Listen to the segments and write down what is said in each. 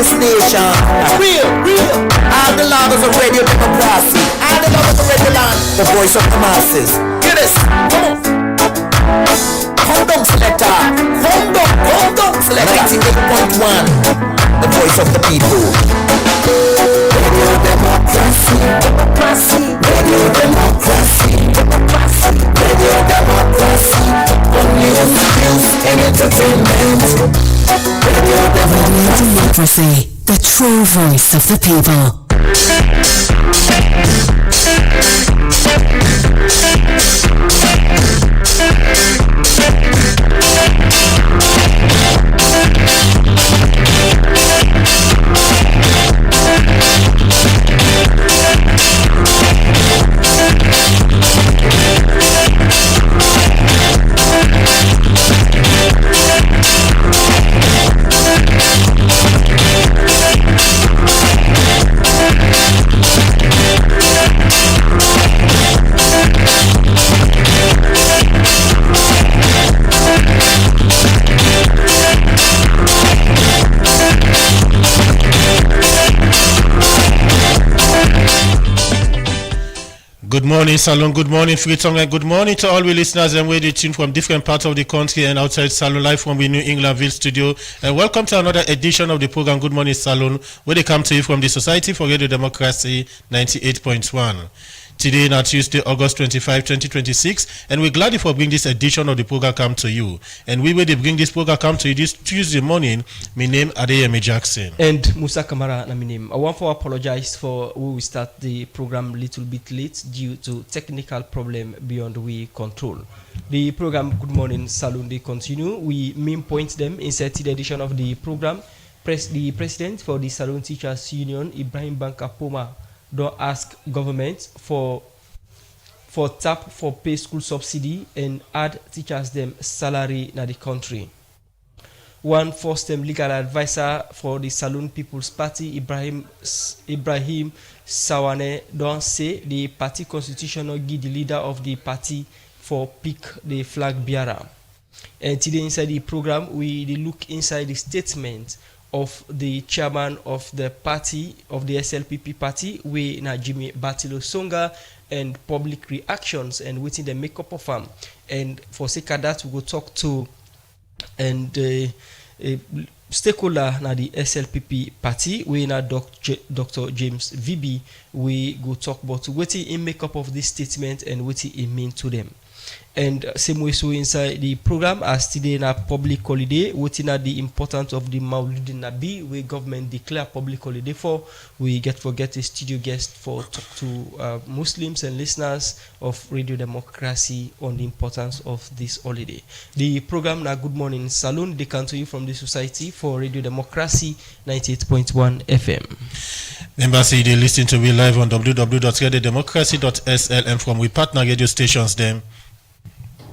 this nation. Real. All the lovers of radio democracy. All the lovers of radio land. The voice of the masses. Hear this. Come on. Come down, selector. Come down, selector. 98.1. The voice of the people. Radio democracy. Radio democracy. Radio democracy. On news and entertainment. Radio democracy. The true voice of the people. Good morning, Salon. Good morning, Freetown, and good morning to all we listeners and radio tuned from different parts of the country and outside Salon, live from the New Englandville studio. And welcome to another edition of the program Good Morning Salon, where they come to you from the Society for Radio Democracy 98.1. Today, now Tuesday, August 25, 2026, and we're glad for bringing this edition of the program come to you. And we will bring this program come to you this Tuesday morning. My name Adeyemi Jackson. And Musa Kamara na my name. I want to apologize for we start the program a little bit late due to technical problem beyond we control. The program Good Morning Salon they continue. We main point them inside the edition of the program. The president for the Salon Teachers Union, Ibrahim Banka Poma, don't ask government for tap for pay school subsidy and add teachers them salary in the country. One first time legal advisor for the Salon People's Party, Ibrahim Sawane, don't say the party constitutional give the leader of the party for pick the flag bearer. And today inside the program we look inside the statement of the chairman of the party, of the SLPP party, we na Jimmy Batilo Songa, and public reactions and waiting the makeup of them. And for sake of that, we will talk to and stakeholder na the SLPP party, we na Dr. James VB, we go talk about waiting in makeup of this statement and what it mean to them. And same way so inside the program as today na public holiday, waiting at the importance of the Maulid Nabi, where government declare public holiday for. We forget a studio guest for talk to Muslims and listeners of Radio Democracy on the importance of this holiday. The program na Good Morning Salon, they come to you from the Society for Radio Democracy 98.1 FM. Members say they listen to me live on www.radiodemocracy.sl and from we partner radio stations them.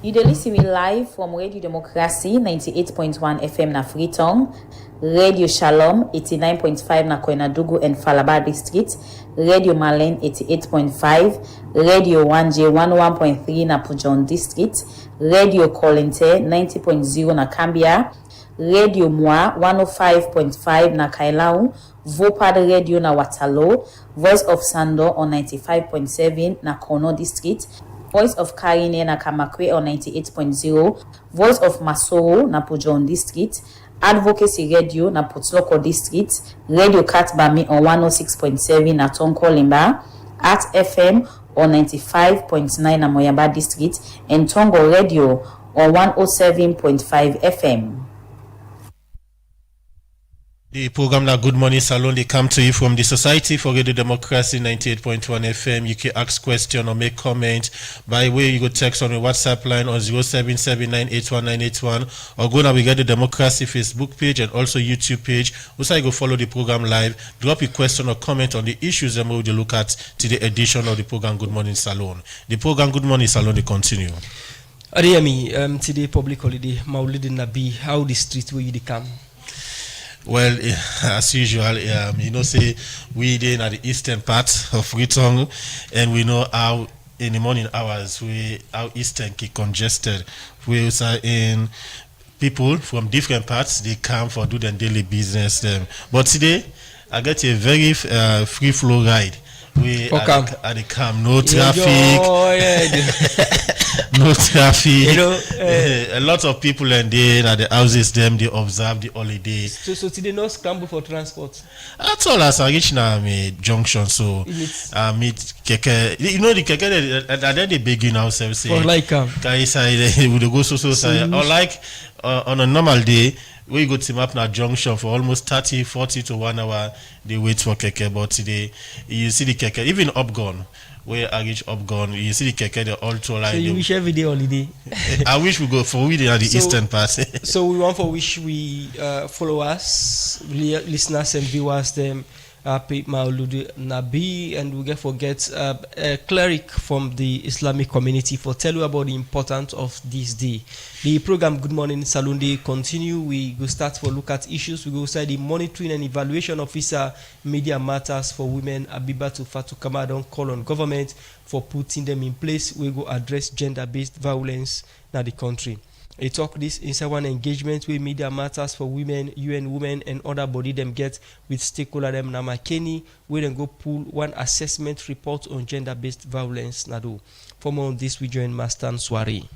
You dey listen me live from Radio Democracy 98.1 FM na Freetown, Radio Shalom 89.5 na Koinadugu and Falaba District, Radio Malen 88.5, Radio 1J 101.3 na Pujon District, Radio Kolente 90.0 na Cambia, Radio Moi 105.5 na Kailau, Vopad Radio na Watalo, Voice of Sando on 95.7 na Kono District, Voice of Karine na Kamakwe on 98.0, Voice of Masoro na Pujon District, Advocacy Radio na Putloko District, Radio Katbami on 106.7 na Tonko Limba, Art FM on 95.9 na Moyamba District, and Tongo Radio on 107.5 FM. The program na Good Morning Salon, they come to you from the Society for Radio Democracy 98.1 FM. You can ask question or make comment by way you go text on the WhatsApp line on 0779819181 or go now we get the Democracy Facebook page and also YouTube page. Also you go follow the program live, drop a question or comment on the issues and we will look at to the edition of the program Good Morning Salon. The program Good Morning Salon they continue. Ariami, today public holiday, Maulid Nabi, how the street will you come? Well, as usual, say we in at the eastern part of Freetown, and we know how in the morning hours how eastern get congested. We are in people from different parts, they come for do their daily business. But today, I get a very free flow ride. We at the camp, no traffic, no traffic. A lot of people and they at the houses, they observe the holiday. So today no scramble for transport. That's all. As I reach now, junction, so I meet keke. You know the keke that they begin now. Say for like they would go so. Or like on a normal day, we go to Mapna junction for almost 30-40 to 1 hour. They wait for keke, but today you see the keke even Upgone. Where I reach Upgone, you see the keke, the all to line. So you wish every day holiday. I wish we go for we at the eastern part. So we want for wish we followers, listeners and viewers them. Maulud Nabi, and we get forget a cleric from the Islamic community for tell you about the importance of this day. The program Good Morning Saloon Day continue. We go start for look at issues. We go start the monitoring and evaluation officer media matters for women. Abibatu Fatu Kama don't call on government for putting them in place. We go address gender-based violence in the country. They talk this inside one engagement with media matters for women, UN Women, and other body them get with stakeholder them Namakeni, where then go pull one assessment report on gender-based violence. Nado. For more on this, we join Mastan Swari.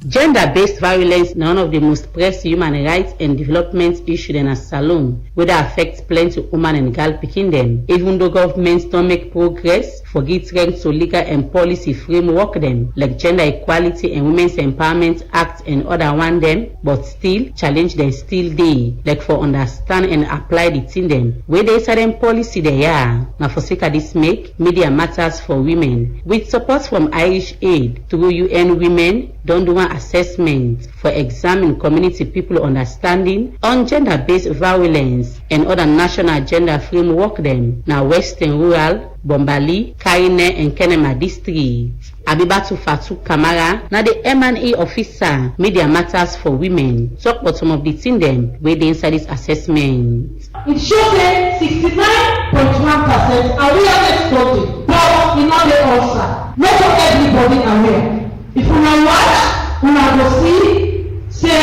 Gender-based violence is one of the most pressing human rights and development issues in a salon, which affects plenty of women and girl picking them. Even though governments don't make progress, forget strength to legal and policy framework them, like Gender Equality and Women's Empowerment Act and other one them, but still challenge them still they, like for understand and apply the thing them. Where they say them policy they are. Now for sake of this make media matters for women. With support from Irish Aid through UN Women, don't do one assessment for examine community people understanding on gender-based violence and other national gender framework them. Now Western Rural, Bombali, Karine and Kenema district. Abibatu Fatu Kamara, now the M&E officer, media matters for women, talk about some of the things them where they inside this assessment. It shows that 69.1% awareness study, but in all the answer, not everybody aware. If you want watch, you will see, say,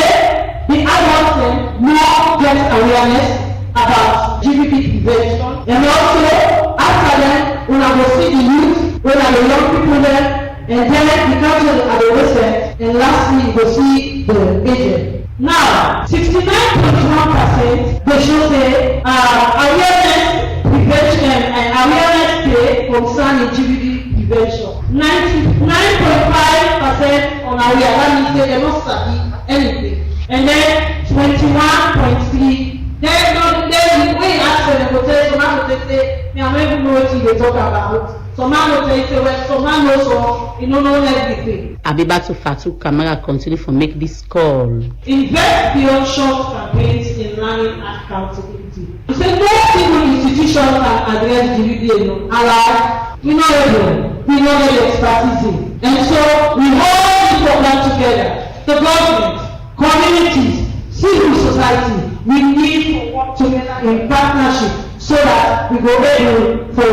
the adults more get awareness about GBP prevention, and also after that, you will see the youth, when are the young people there, and then the council at the website, and lastly, you will see the agent. Now, 69.1% they show say awareness prevention and awareness day concerning GBP prevention. 99.5% on aware, that means they don't study anything. And then 21.3%, then we ask them, they say, someone will say, me, I don't even know what they talk about. Someone will say, well, someone knows, so you don't know everything. Abibatu Fatu Kamara continue to make this call. Invest beyond short campaigns in learning and accountability. You say no single institution can address GBP alone. Alright, we know everyone. We know the expertise. And so we hold the program together. The government, communities, civil society, we need to work together in partnership so that we go able to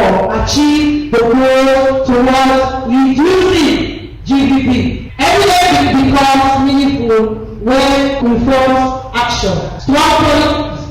achieve the goal towards reducing GBP. Every day it becomes meaningful when we form action. Strong,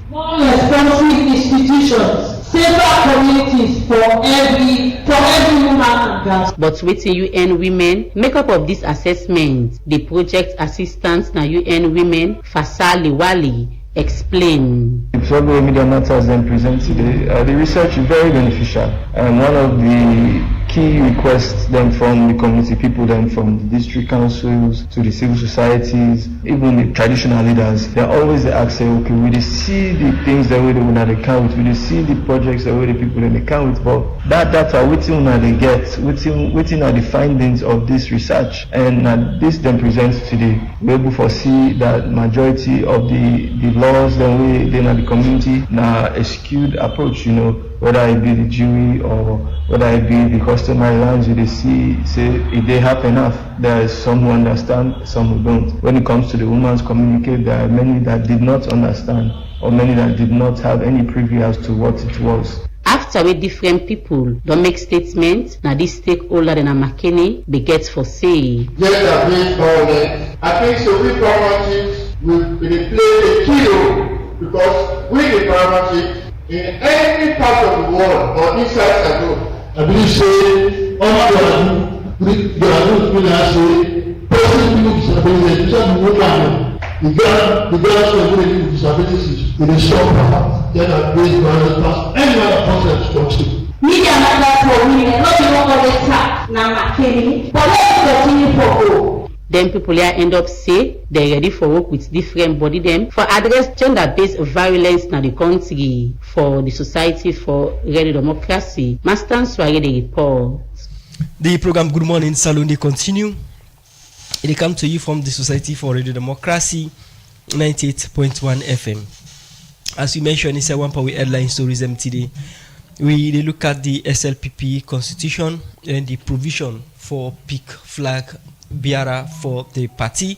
more responsive institutions, safer communities for every woman and girl. But waiting UN Women, make up of this assessment, the project assistants na UN Women, Fasali Wali, explain. The program media matters then present today. The research is very beneficial, and one of the key requests then from the community people, then from the district councils to the civil societies, even the traditional leaders, they always ask, say, okay, we see the things that we do not account with, we see the projects that we the people in account with, but that data, waiting on they get, waiting on the findings of this research, and this then presents today. We're able to see that majority of the laws that we then at the community now a skewed approach, you know, whether it be the jury or whether it be the customary lands, you see, say if they have enough, there is some who understand, some who don't. When it comes to the women's communicate, there are many that did not understand or many that did not have any preview as to what it was. After we different people don't make statements, now this stakeholder in a McKinney begets for say. Gender-based violence, I think so we promote will play a key role because we the paramount in any part of the world or inside Salone. I believe say all Yoradu will say person with disability, just woman. The girls with disabilities in the shop that are based on any other concept country. Media matters for women, not even all the time. Now, McKinney, but let's continue for. Then people here end up say they're ready for work with different body them for address gender-based violence in the country for the Society for Radio Democracy. Master Sware the report. The program Good Morning Salon they continue. It come to you from the Society for Radio Democracy 98.1 FM. As we mentioned, it's a one power headline stories today. We look at the SLPP constitution and the provision for peak flag bearer for the party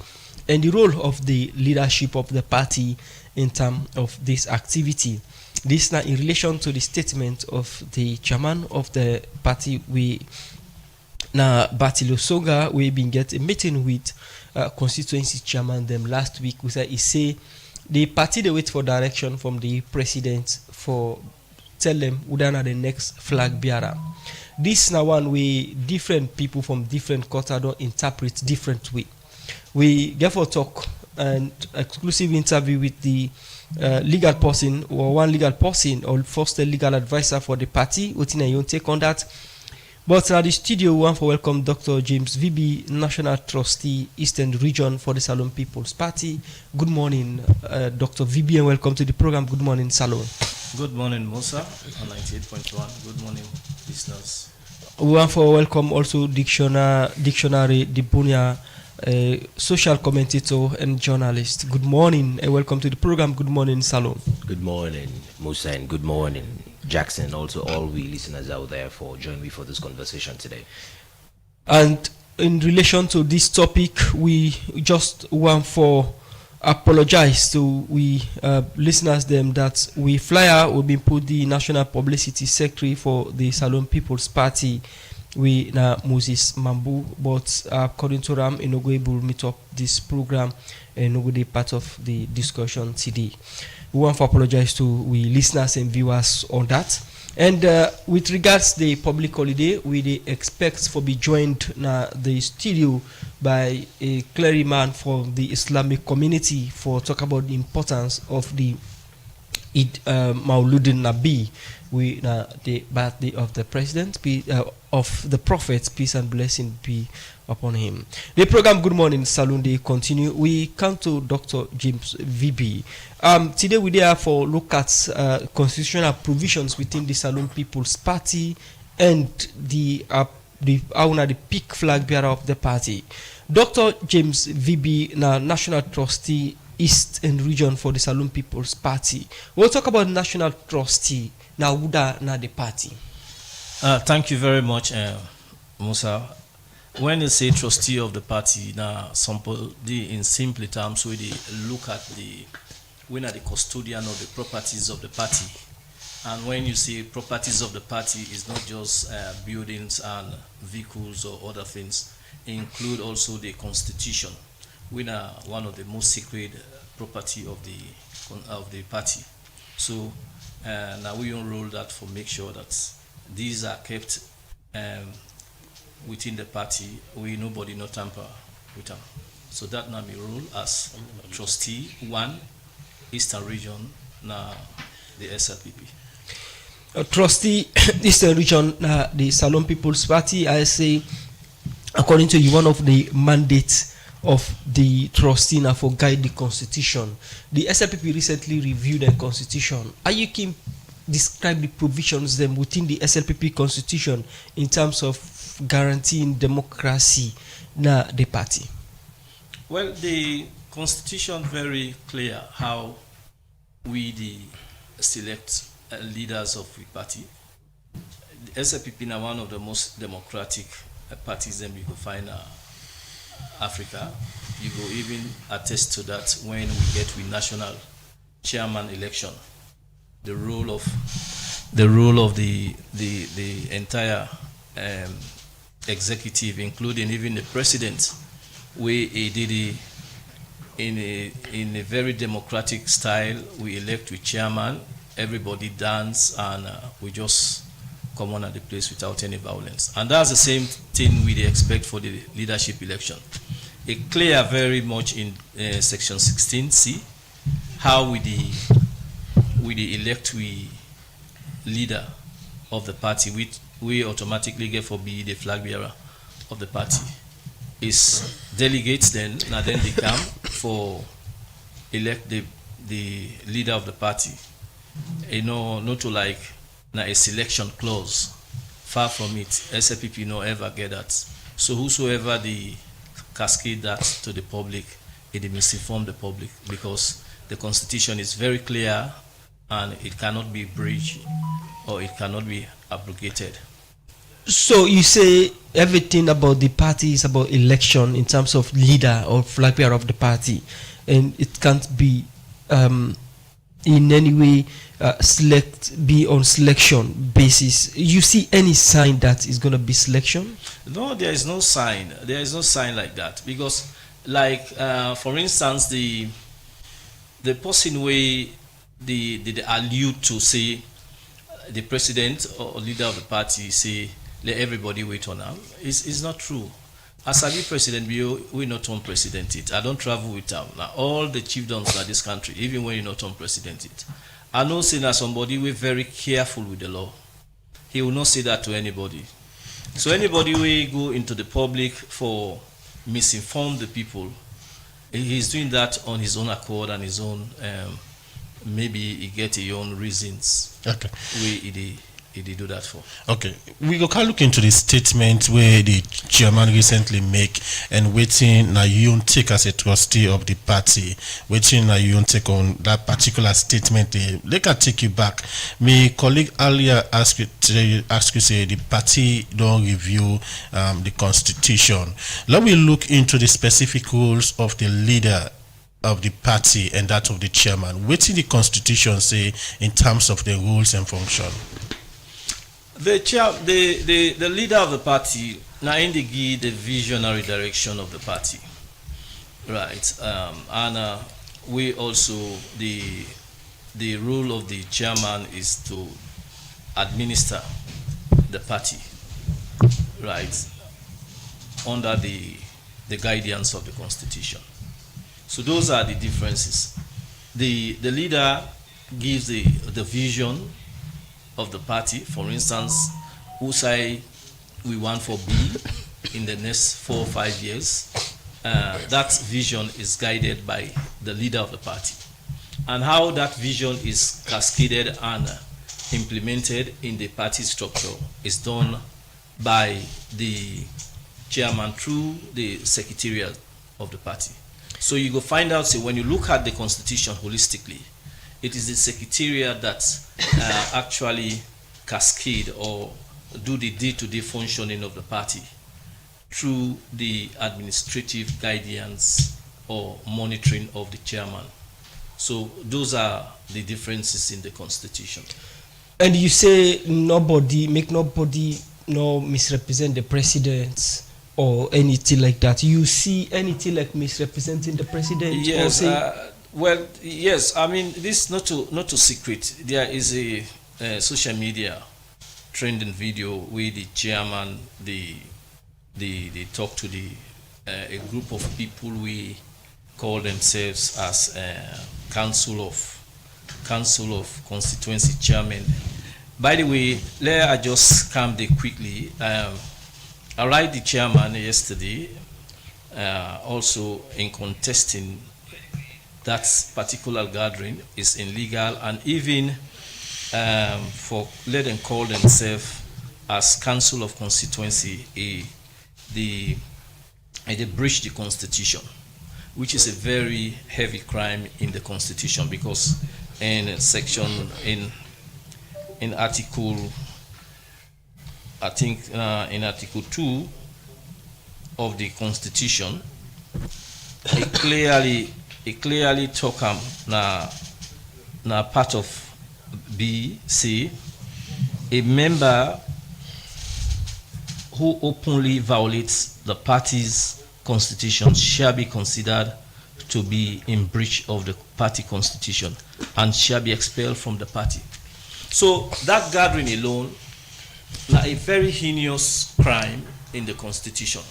and the role of the leadership of the party in terms of this activity. This now in relation to the statement of the chairman of the party, we now Batilo Soga, we been get a meeting with constituency chairman them last week. We say he say the party they wait for direction from the president for tell them who are the next flag bearer. This now one way different people from different quarter don't interpret different way. We therefore talk and exclusive interview with the legal person or one legal person or first legal advisor for the party. Utina you take on that. But at the studio, we want to welcome Dr. James VB, National Trustee, Eastern Region for the Salone People's Party. Good morning, Dr. VB, and welcome to the program. Good morning, Salone. Good morning, Musa, on 98.1. Good morning, listeners. We want to welcome also Dictionary Dibunia, social commentator and journalist. Good morning, and welcome to the program. Good morning, Salone. Good morning, Musa, and good morning, Jackson, also all we listeners out there for joining me for this conversation today. And in relation to this topic, we just want to apologize to we listeners them that we flyer will be put the national publicity secretary for the Salone People's Party. We na Moses Mambu, but according to Ram, we no go able to meet up this program and no go be part of the discussion today. We want to apologize to we listeners and viewers on that. And with regards to the public holiday, we expect for be joined na the studio by a clergyman from the Islamic community for talk about the importance of the Eid Mauludin Nabi, we the birthday of the president, of the prophet, peace and blessing be upon him. The program Good Morning Salon they continue. We come to Dr. James VB. Today we there for look at constitutional provisions within the Salone People's Party and the peak flag bearer of the party. Dr. James VB, National Trustee, East and Region for the Salone People's Party. We'll talk about National Trustee, now Uda na the party. Thank you very much, Musa. When you say trustee of the party, now somebody in simple terms, we look at the custodian of the properties of the party. And when you say properties of the party, it's not just buildings and vehicles or other things. It include also the constitution. We are one of the most sacred property of the party. So now we enroll that for make sure that these are kept within the party. Nobody not tamper with them. So that now me role as trustee 1 Eastern Region now the SLPP. Trustee Eastern Region the Salone People's Party. I say according to you one of the mandates of the trustee now for guide the constitution. The SLPP recently reviewed the constitution. Are you can describe the provisions them within the SLPP constitution in terms of guaranteeing democracy na the party? Well, the constitution very clear how we select leaders of the party. The SLPP now one of the most democratic parties that you can find Africa. You will even attest to that when we get with national chairman election. The role of the entire executive, including even the president, where he did in a very democratic style. We elect with chairman, everybody dance, and we just come on at the place without any violence. And that's the same thing we expect for the leadership election. It clear very much in section 16C how we elect leader of the party, which we automatically get for be the flag bearer of the party. Is delegates then they come for elect the leader of the party. You know, not to like a selection clause. Far from it. SFPP no ever get that. So whosoever the cascade that to the public, it misinform the public, because the constitution is very clear and it cannot be breached or it cannot be abrogated. So you say everything about the party is about election in terms of leader or flag bearer of the party, and it can't be in any way be on selection basis. You see any sign that is going to be selection? No, there is no sign. There is no sign like that, because, like for instance, the person way they allude to say the president or leader of the party say let everybody wait on him is not true. As a president, we not on president it. I don't travel with them. Now all the chiefdoms of this country, even when you're not on president it. I know say that somebody we're very careful with the law. He will not say that to anybody. So anybody will go into the public for misinform the people, he's doing that on his own accord and his own maybe he get his own reasons. Okay. He do that for. Okay, we go can look into the statement where the chairman recently make, and waiting now you take as a trustee of the party, waiting now you take on that particular statement. They can take you back. My colleague earlier asked you say the party don't review the constitution. Let me look into the specific rules of the leader of the party and that of the chairman. What did the constitution say in terms of the rules and function? The leader of the party now indicate the visionary direction of the party, right? And we also the role of the chairman is to administer the party, right, under the guidance of the constitution. So those are the differences. The leader gives the vision of the party. For instance, who say we want for B in the next 4 or 5 years. That vision is guided by the leader of the party. And how that vision is cascaded and implemented in the party structure is done by the chairman through the secretariat of the party. So you go find out, say, when you look at the constitution holistically, it is the secretariat that actually cascade or do the day-to-day functioning of the party through the administrative guidance or monitoring of the chairman. So those are the differences in the constitution. And you say nobody misrepresent the president or anything like that. You see anything like misrepresenting the president? Yes. Well, yes. I mean, this not to secret. There is a social media trending video where the chairman they talk to a group of people we call themselves as council of constituency chairman. By the way, let I just come there quickly. I write the chairman yesterday also in contesting that particular gathering is illegal, and even for let them call themselves as council of constituency, they breach the constitution, which is a very heavy crime in the constitution, because in section in article, I think in article 2 of the constitution, it clearly talk na part of B, C, a member who openly violates the party's constitution shall be considered to be in breach of the party constitution and shall be expelled from the party. So that gathering alone, now a very heinous crime in the constitution.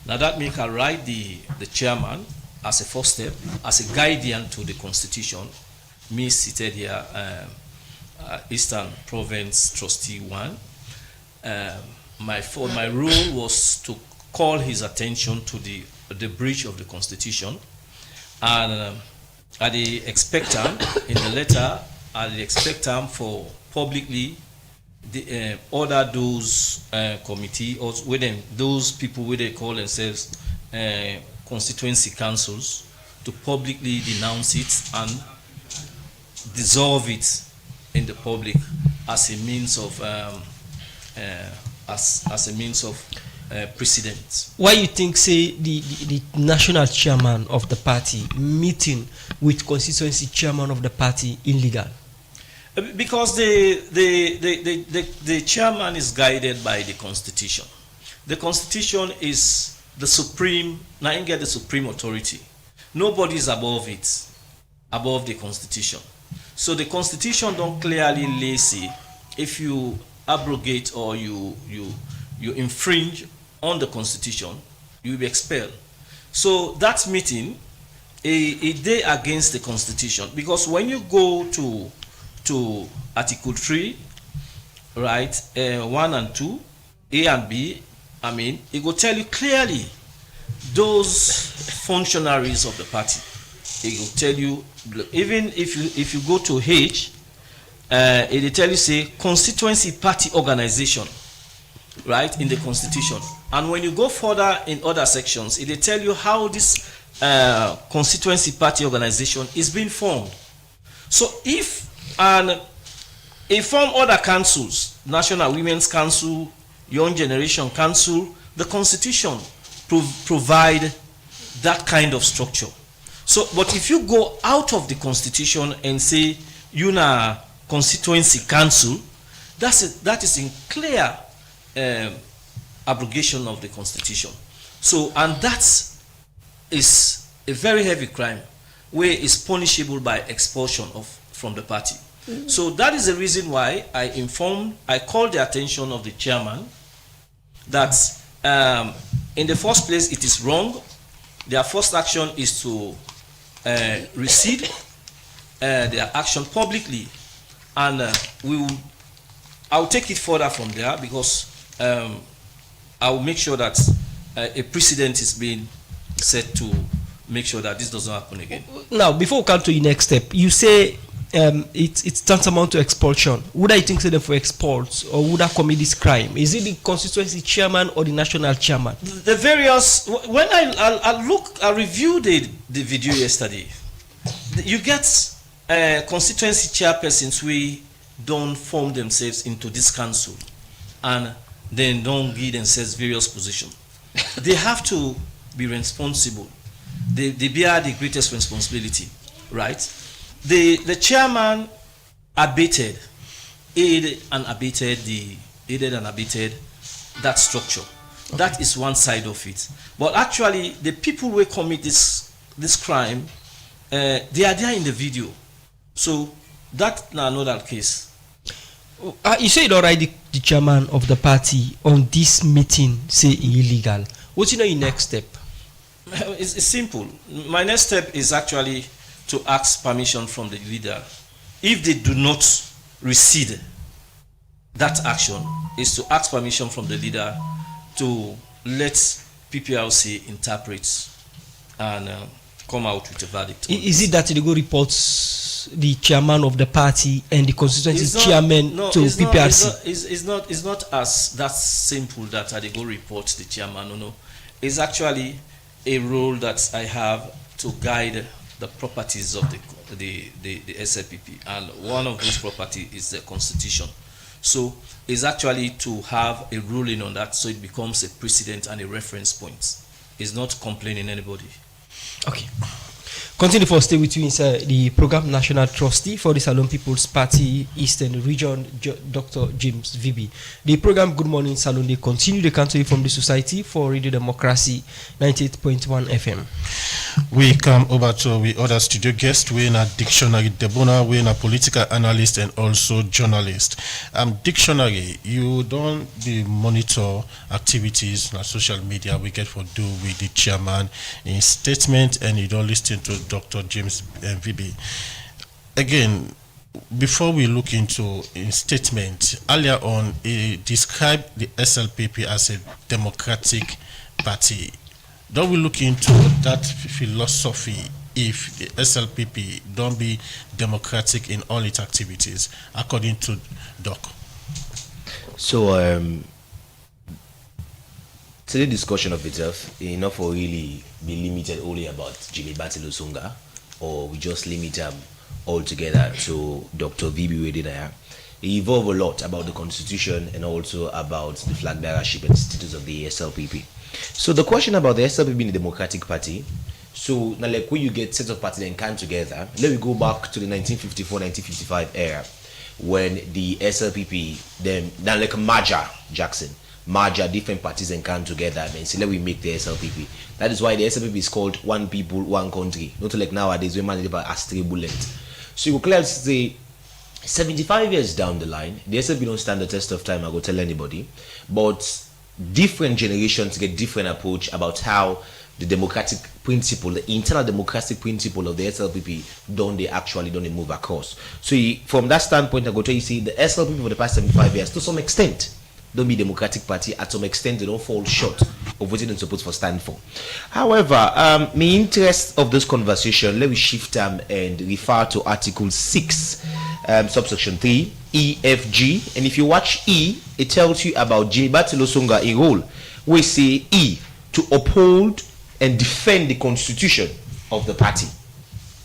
Now that make I write the chairman as a first step, as a guardian to the constitution, me seated here, Eastern Province Trustee 1. My role was to call his attention to the breach of the constitution, and at the expectant in the letter, at the expectant for publicly order those committee or within those people where they call themselves constituency councils to publicly denounce it and dissolve it in the public as a means of precedent. Why you think, say, the national chairman of the party meeting with constituency chairman of the party illegal? Because the chairman is guided by the constitution. The constitution is the supreme, now you get the supreme authority. Nobody is above it, above the constitution. So the constitution don't clearly say if you abrogate or you infringe on the constitution, you will be expelled. So that meeting, a day against the constitution, because when you go to Article 3, right, 1 and 2, A and B, I mean, it will tell you clearly those functionaries of the party. It will tell you, even if you go to H, it will tell you, say, constituency party organization, right, in the constitution. And when you go further in other sections, it will tell you how this constituency party organization is being formed. So if form other councils, National Women's Council, Young Generation Council, the constitution provide that kind of structure. So, but if you go out of the constitution and say you na constituency council, that is in clear abrogation of the constitution. So, and that is a very heavy crime where is punishable by expulsion from the party. Mm-hmm. So that is the reason why I called the attention of the chairman that in the first place it is wrong. Their first action is to recede their action publicly, and I'll take it further from there, because I will make sure that a precedent is being set to make sure that this doesn't happen again. Now, before we come to the next step, you say it's tantamount to expulsion. Would I think say them for expulse, or would I commit this crime? Is it the constituency chairman or the national chairman? The various. When I reviewed the video yesterday. You get constituency chairpersons we don't form themselves into this council and then don't give themselves various positions. They have to be responsible. They bear the greatest responsibility, right? The chairman aided and abetted that structure. Okay. That is one side of it. But actually, the people who commit this crime, they are there in the video. So that's another case. You said already the chairman of the party on this meeting say illegal. What's your next step? It's simple. My next step is actually to ask permission from the leader. If they do not recede that action, is to ask permission from the leader to let PPRC interpret and come out with a verdict. Is it that they go report the chairman of the party and the constituency chairman to PPRC? It's not as that simple that they go report the chairman. No. It's actually a role that I have to guide the properties of the SLPP, and one of those properties is the constitution. So it's actually to have a ruling on that, so it becomes a precedent and a reference point. It's not complaining anybody. Okay. Continue for stay with you inside the program. National Trustee for the Salone People's Party Eastern Region, Dr. James Vibi. The program Good Morning Salone, they continue the country from the Society for Radio Democracy 98.1 FM. We come over to our other studio guest. We're in a dictionary Debona, we're in a political analyst and also journalist. Dictionary, you don't monitor activities on social media we get for do with the chairman in statement, and you don't listen to Dr. James Vibi. Again, before we look into in statement, earlier on, he described the SLPP as a democratic party. Don't we look into that philosophy if the SLPP don't be democratic in all its activities, according to Doc? So, today's discussion of itself, not for really be limited only about Jimmy Battle Osunga, or we just limit altogether to Dr. Vibi Wedinaya. It evolved a lot about the constitution and also about the flag bearership and status of the SLPP. So the question about the SLPP being a democratic party, so now like when you get sets of parties and come together, let me go back to the 1954-1955 era when the SLPP, then like a merger, merger different parties and come together and say let we make the SLPP. That is why the SLPP is called One People, One Country. Not like nowadays we manage by as 3 bullets. So you clearly say 75 years down the line, the SLPP don't stand the test of time, I go tell anybody, but different generations get different approach about how the democratic principle, the internal democratic principle of the SLPP don't they move across. So from that standpoint, I go tell you, see, the SLPP for the past 75 years, to some extent, don't be democratic party. At some extent, they don't fall short of what they're supposed to stand for. However, my interest of this conversation, let me shift and refer to Article 6, subsection 3, EFG. And if you watch E, it tells you about Jimmy Battle Osunga a role. We say E, to uphold and defend the constitution of the party.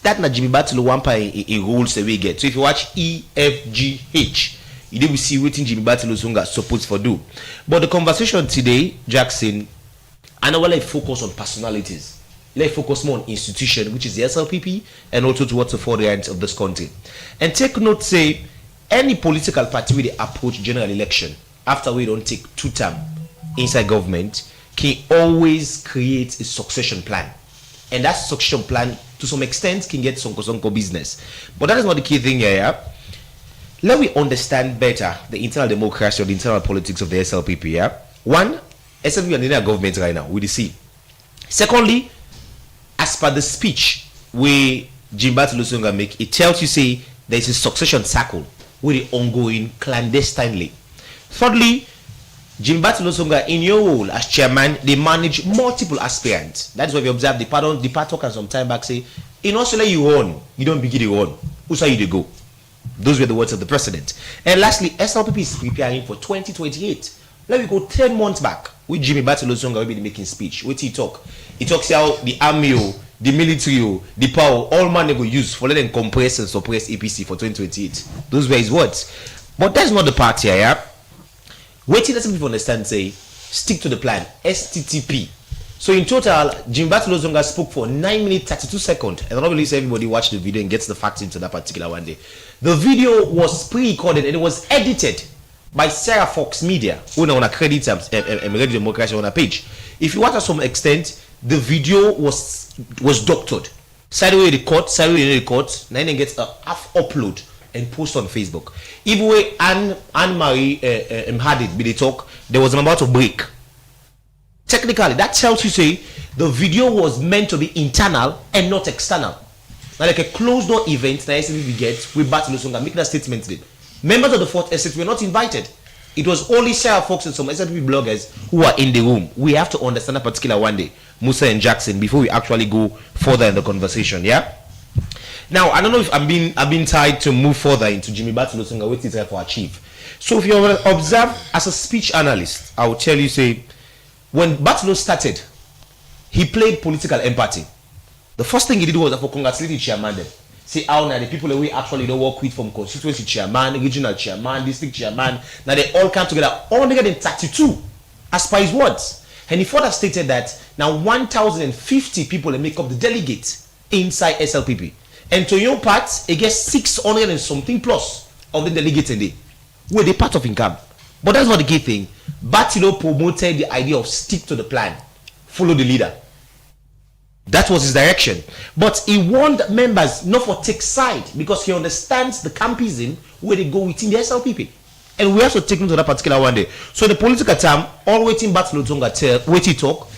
That na Jimmy Battle Wampa a rules that we get. So if you watch EFGH, you will see what Jimmy Battle Osunga supposed for do. But the conversation today, Jackson, I know I focus on personalities. Let's focus more on institution, which is the SLPP, and also towards the forefront of this country. And take note, say, any political party with the approach general election, after we don't take 2 terms inside government, can always create a succession plan. And that succession plan, to some extent, can get sonko business. But that is not the key thing here. Let me understand better the internal democracy or the internal politics of the SLPP. Yeah? One, SLPP are in a government right now, with the C. Secondly, as per the speech where Jimmy Battle Osunga make, it tells you, say, there is a succession cycle with the ongoing clandestinely. Thirdly, Jimmy Battle Osunga, in your role as chairman, they manage multiple aspirants. That is why we observe the party can some time back say, in Australia you run, you don't begin to run. Who say you to go? Those were the words of the president. And lastly, SLPP is preparing for 2028. Let me go 10 months back with Jimmy Battle Osunga will be making speech. What he talk? He talks how the army, the military, the power, all man they go use for letting compress and suppress APC for 2028. Those were his words. But that's not the part here, yeah? Wait till people understand, say, stick to the plan, STTP. So in total, Jimmy Battle Osunga spoke for 9 minutes 32 seconds. And I don't believe everybody watched the video and gets the facts into that particular one day. The video was pre-recorded and it was edited by Sarah Fox Media, who now on a credit and Radio Democracy on a page. If you watch to some extent, the video was doctored. Sideway record, sideway record, then it gets a half upload and post on Facebook. Even way Anne-Marie had it, they talk, there was an amount of break. Technically, that tells you, say, the video was meant to be internal and not external. Now, like a closed door event that SLPP get with Battle Osunga, make that statement today. Members of the 4th Estate were not invited. It was only Sarah Fox and some SLPP bloggers who are in the room. We have to understand that particular one day, Musa and Jackson, before we actually go further in the conversation. Yeah. Now, I don't know if I've been tied to move further into Jimmy Battle Osunga, what he's trying to achieve. So, if you observe as a speech analyst, I will tell you, say, when Battle started, he played political empathy. The first thing he did was to congratulate the chairman. Say how now the people that we actually don't work with, from constituency chairman, regional chairman, district chairman, now they all come together, all together in 32, as per his words. And he further stated that now 1,050 people that make up the delegates inside SLPP. And to your part, it gets 600 and something plus of the delegates in there. Were they part of income? But that's not the key thing. Batilo promoted the idea of stick to the plan, follow the leader. That was his direction. But he warned members not to take side because he understands the campism where they go within the SLPP. And we have to take into that particular one day. So the political term, all waiting Batilo Tonga tell, waiting talk,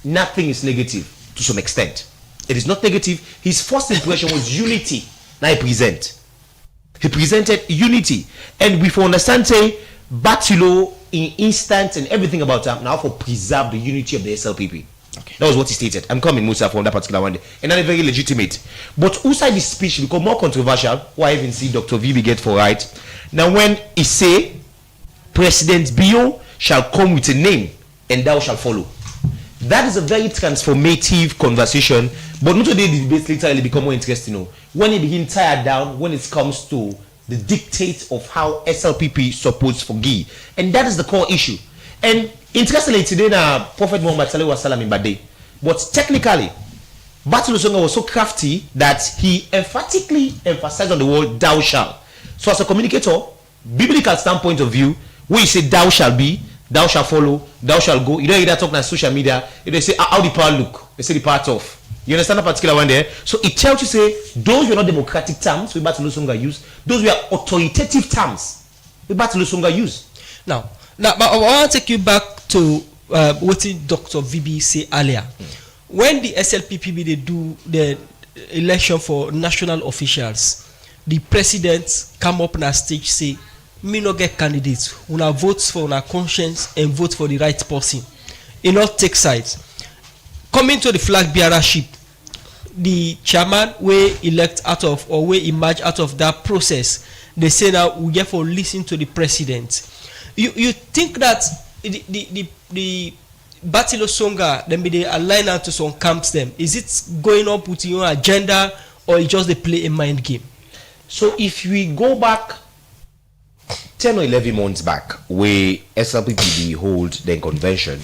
nothing is negative to some extent. It is not negative. His first impression was unity. Now he presented unity. And we understand, say, Batilo in instance and everything about him now for preserve the unity of the SLPP. Okay. That was what he stated. I'm coming, Musa, from that particular one day. And that is very legitimate. But outside this speech become more controversial, why even see Dr. Vibi get for right. Now when he say, President Bio shall come with a name, and thou shall follow. That is a very transformative conversation, but not today the debate literally become more interesting. When it begin tired down, when it comes to the dictate of how SLPP supports forgive. And that is the core issue. And interestingly, today now Prophet Muhammad Sallallahu Alaihi Wasallam in Bade. But technically, Batilo Songa was so crafty that he emphatically emphasized on the word thou shall. So as a communicator, biblical standpoint of view, when you say thou shall be, thou shall follow, thou shall go. You don't either talk on social media. They say how the power look. They say the part of. You understand that particular one there? So it tells you say those were not democratic terms we Batilo Songa use. Those were authoritative terms we Batilo Songa use. Now, but I want to take you back to what Dr. Vibi said earlier. When the SLPP they do the election for national officials, the president come up on a stage say, me no get candidates. Una votes for una conscience and vote for the right person. It not take sides. Coming to the flag bearership, the chairman we elect out of or we emerge out of that process, they say now we get for listen to the president. You think that the Batilo Songa then be they align out to some camps them? Is it going up with your agenda or just they play a mind game? So if we go back 10 or 11 months back, where SLPP hold the convention,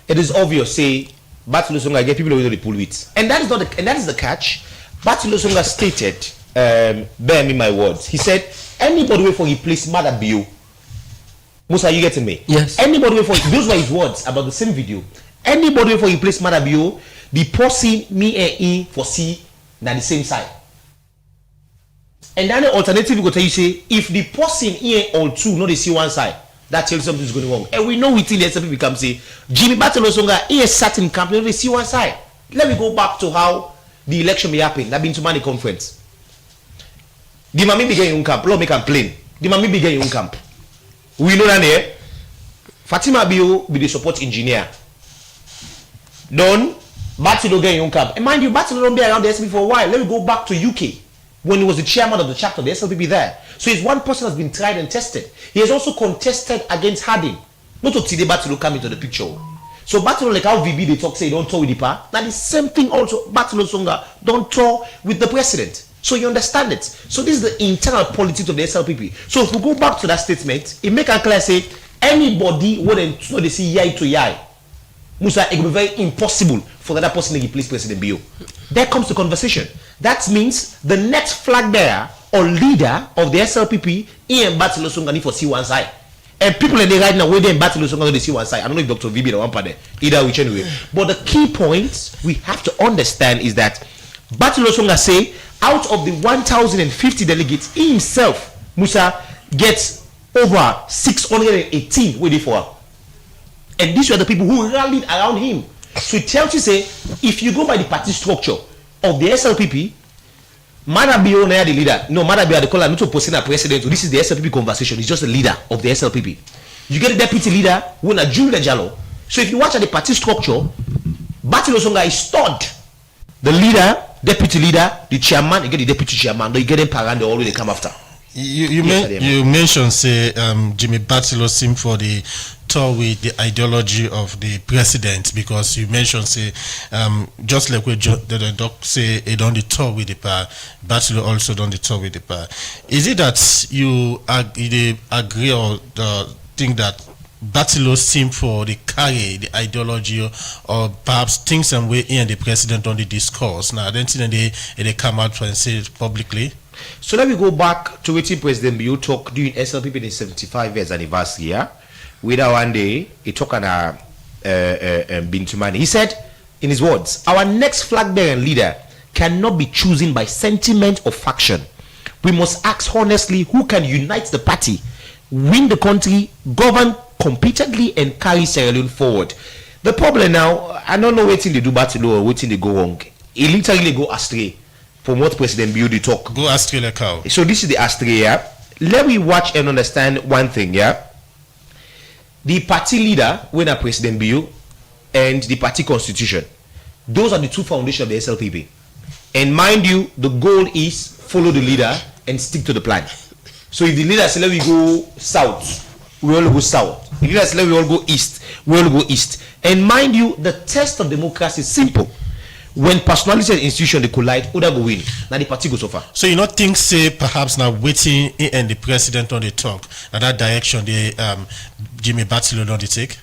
it is obvious say Batilo Songa get people over the pull with, and that is not the, and that is the catch. Batilo Songa stated, bear me my words. He said, anybody wait for he place Mada Bio. Musa, you getting me? Yes. Anybody wait for those were his words about the same video. Anybody wait for he place Mada Bio, the person me and he for see na the same side. And then the alternative will tell you say if the person here or two not they see one side, that tells you something is going wrong. And we know within the SLPP become say Jimmy Batilo Songa here sat in camp, they see one side. Let me go back to how the election may happen. That been to Mani conference. The Mami begin in camp, Lord make complain. The Mami begin in camp. We know that there. Fatima Bio be the support engineer. Don Batilo get in camp. And mind you, Batilo don't be around the SLPP for a while. Let me go back to UK. When he was the chairman of the chapter, the SLPP there. So he's one person has been tried and tested. He has also contested against Harding. Not to see the Batilo come into the picture. So Batilo, like how VB they talk, say don't talk with the power. Now the same thing also, Batilo Songa don't talk with the president. So you understand it. So this is the internal politics of the SLPP. So if we go back to that statement, it make a clear say, anybody wouldn't know they see yai to yai. Musa, it will be very impossible for that person to replace President Bio. There comes the conversation. That means the next flag bearer or leader of the SLPP in Batilo Songa need for see one side. And people in the right now, where they in Batilo Songa they see one side. I don't know if Dr. Vibi the one part there. Either which anyway. But the key point we have to understand is that Batilo Songa say out of the 1,050 delegates, he himself, Musa, gets over 618 waiting for her. And these were the people who rallied around him. So it tells you, say, if you go by the party structure of the SLPP, Madabio is the leader. No, Madabio, they call her not to post in a president. This is the SLPP conversation. He's just the leader of the SLPP. You get a deputy leader, who is Julia Jallo. So if you watch at the party structure, Batilo Songa is stored. The leader, deputy leader, the chairman, you get the deputy chairman, you get them parang, they always come after. You mentioned say Jimmy Batilo seem for the tour with the ideology of the president, because you mentioned say just like the doc say he done the tour with the power, Batilo also done the tour with the power. Is it that you agree or think that Batilo seem for the carry the ideology or perhaps things and way in the president on the discourse. Now, I don't think they come out and say it publicly. So let me go back to what President Biu talk during SLPP in 75 years anniversary. Yeah, with one day he talked on Bintumani. He said, in his words, our next flag-bearing leader cannot be chosen by sentiment or faction. We must ask honestly who can unite the party, win the country, govern competently, and carry Sierra Leone forward. The problem now, I don't know what they do Batilo or what they go wrong. He literally go astray from what President Biu talk. Go astray like how? So this is the astray. Yeah? Let me watch and understand one thing. Yeah, the party leader, when a President Biu, and the party constitution, those are the two foundations of the SLPP. And mind you, the goal is follow the leader and stick to the plan. So if the leader says let me go south, we all go south. If the leader says let we all go east, we all go east. And mind you, the test of democracy is simple. When personality and institution they collide, who go win? Now the party goes so far. So you not think say perhaps now waiting and the president on the talk and that direction the Jimmy Batilo don't take?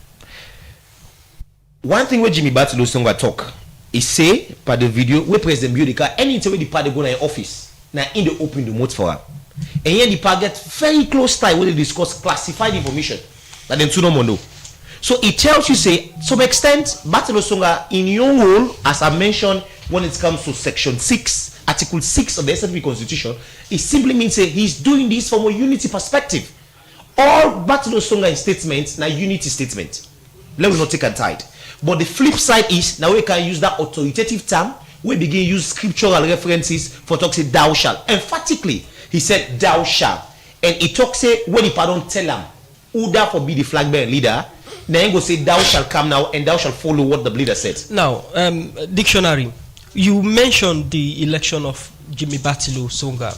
One thing where Jimmy Batilo Songa talk is say by the video where President Biu car anytime where the party go in office now in the open the mouth for her. And here the party get very close time when they discuss classified information that them two no know. So it tells you say to some extent Batilo Songa in your role, as I mentioned when it comes to section 6, article 6 of the SLP constitution, it simply means say he's doing this from a unity perspective. All Batilo Songa in statements now unity statement. Let me not take a tide. But the flip side is now we can use that authoritative term. We begin to use scriptural references for talk say thou shalt. Emphatically, he said thou shalt. And he talk say when he pardon tell him who therefore be the flag bearer leader. Then he go say thou shalt come now and thou shalt follow what the leader said. Now, dictionary. You mentioned the election of Jimmy Batilo Songa.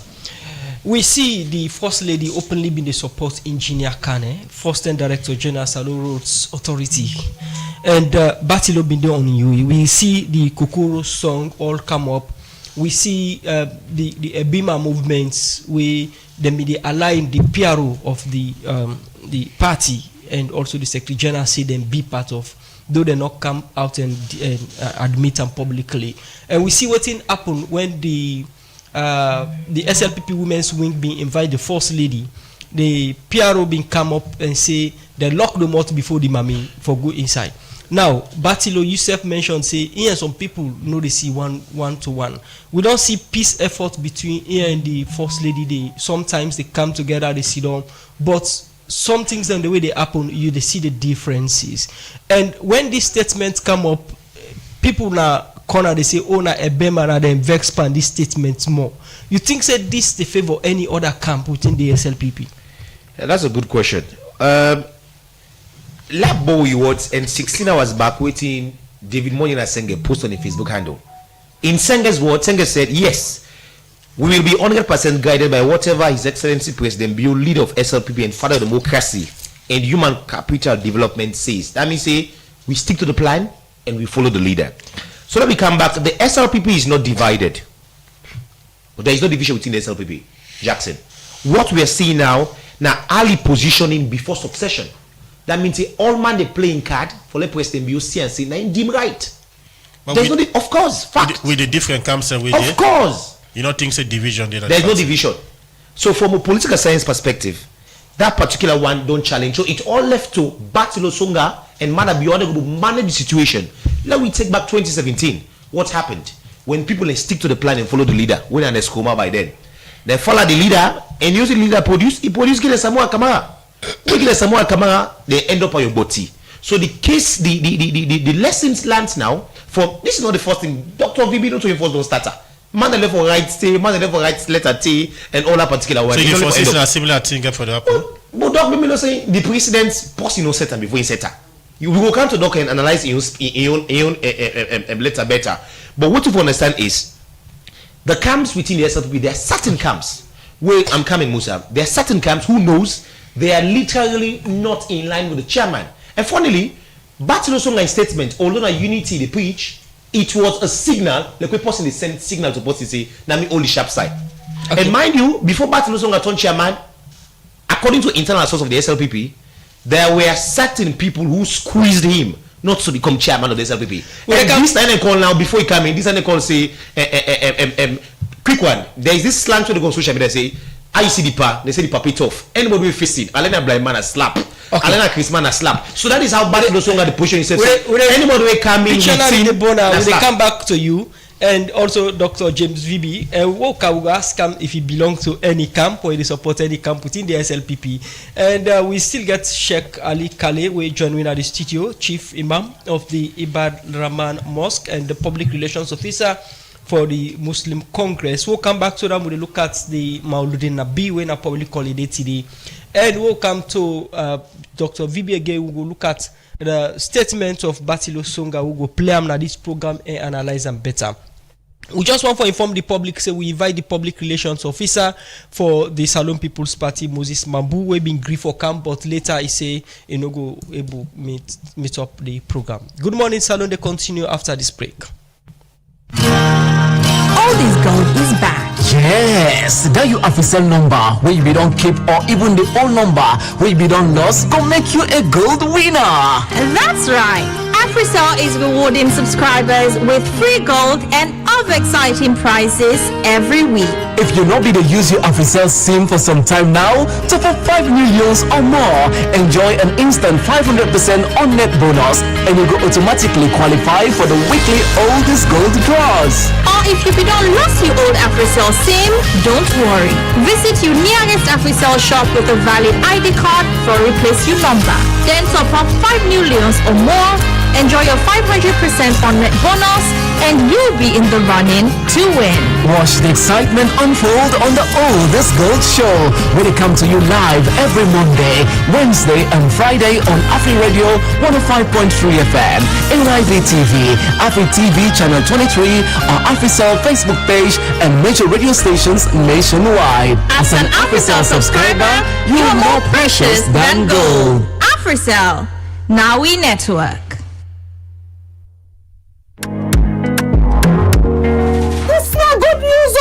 We see the First Lady openly being the support Engineer Kane, First Time Director General Salon Roads Authority, and Batilo been there on you. We see the Kokoro song all come up. We see the Ebima movements. We then be align the PRO of the party and also the Secretary General say them be part of, though they not come out and admit them publicly. And we see what happen when the SLPP Women's Wing being invite the First Lady, the PRO being come up and say they lock them out before the mommy for go inside. Now, Batilo, Yusuf mentioned say here some people know they see one to one. We don't see peace effort between here and the First Lady. Sometimes they come together, they sit down, but some things and the way they happen, they see the differences. And when these statements come up, people now corner they say, oh na Ebema na them vex pan these statements more. You think say this the favor any other camp within the SLPP? Yeah, that's a good question. Labo Awards and 16 hours back waiting David Moyena Senge post on the Facebook handle. In Senge's words, Senge said, yes, we will be 100% guided by whatever His Excellency President Biu, leader of SLPP and father of democracy and human capital development says. That means say we stick to the plan and we follow the leader. So let me come back. The SLPP is not divided. But there is no division within the SLPP. Jackson. What we are seeing now early positioning before succession. That means all man they playing card for the President Biu see and say now dim right. There's no of course fact. With the different camps and with of course. You don't think it's a division there? There's no division. So from a political science perspective, that particular one don't challenge. So it all left to Batilo Songa and Mada Biode to manage the situation. Let me take back 2017. What happened? When people stick to the plan and follow the leader, when an Escoma by then. They follow the leader and use the leader produce, he produce Gile Samoa Kamara. When Gile Samoa Kamara, they end up on your body. So the case, the lessons learned now, from this is not the first thing. Dr. VB not to enforce those starter. Man the level right T, man the level right letter T, and all that particular one. So you foresee a similar thing for the Apple? But Doc Bibi not saying the president's post no set before he set her. You will come to Doc and analyze in letter better. But what you understand is the camps within the SLPP, there are certain camps where I'm coming, Musa. There are certain camps who knows they are literally not in line with the chairman. And funnily, Batilo Songa statement, although na unity they preach, it was a signal, like we person they send signal to person say, na me only sharp side. Okay. And mind you, before Batilo Songa turned chairman, according to internal source of the SLPP, there were certain people who squeezed him not to become chairman of the SLPP. Well, and this time they call now, before he came in, this time they call say, quick one. There is this slang to the social media, they say, I see the pa, they say the papi tough. Anybody will face it. Alena blind man a slap. Okay. Alena Chris man a slap. So that is how bad the song at the position is. Anybody will come in, they come back to you. And also Dr. James VB, we ask him if he belongs to any camp or he support any camp within the SLPP. And we still get Sheikh Ali Kale, we join at the studio, Chief Imam of the Ibad Rahman Mosque and the Public Relations Officer for the Muslim Congress. We'll come back to them. We'll look at the Mauludin Nabi when a public holiday today. And we'll come to Dr. VB again. We'll look at the statement of Batilo Songa. We'll go play them in this program and analyze them better. We just want to inform the public, say we invite the public relations officer for the Salon People's Party, Moses Mambu, we been grief for camp, but later he say you know go able meet up the program. Good morning, Salon. They continue after this break. All this gold is back. Yes, that your official number where you don't keep or even the old number where you don't lost go make you a gold winner. That's right. AfriCell is rewarding subscribers with free gold and other exciting prizes every week. If you not be to use your AfriCell SIM for some time now, top up 5 millions or more, enjoy an instant 500% on net bonus, and you go automatically qualify for the weekly oldest gold draws. Or if you don't lost your old AfriCell SIM, don't worry. Visit your nearest AfriCell shop with a valid ID card for replace your number. Then top up 5 millions or more, enjoy your 500% on net bonus, and you'll be in the running to win. Watch the excitement unfold on the oldest gold show when it comes to you live every Monday, Wednesday and Friday on Afri Radio 105.3 FM, AYV TV, Afri TV channel 23, our AfriCell Facebook page and major radio stations nationwide. As an AfriCell subscriber, you are more precious than gold. AfriCell, now we network. Good news,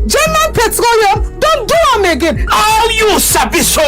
German Petroleum don't do them again. Oh, you sabi so,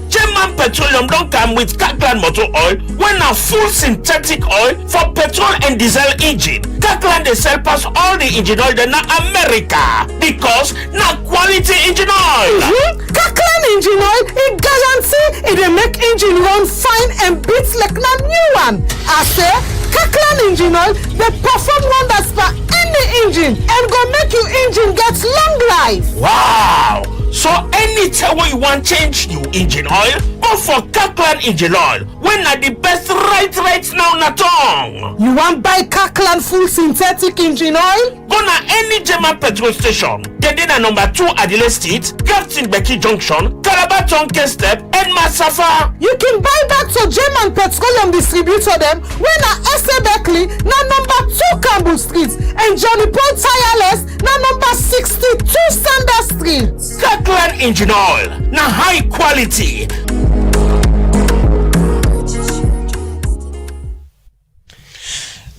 German Petroleum don't come with Kirkland motor oil when a full synthetic oil for petrol and diesel engine. Kirkland they sell pass all the engine oil in America because na quality engine oil. Kirkland engine oil, it guarantee it will make engine run fine and beats like na new one. I say Kirkland engine oil, they perform wonders for any engine and go make your engine get long life. Wow! So anytime when you want change your engine oil, go for Kirkland engine oil. When are the best right now na tongue? You want buy Kirkland full synthetic engine oil? Go na any German petrol station. They did a number 2 Adelaide Street, Captain Becky Junction, Calabar Tonke Step, and Masafa. You can buy back to German Petroleum distributor them when na SA Beckley na number 2 Campbell Street and Johnny Paul Tireless na number 62 Standard Street. Kirkland engine oil, na high quality.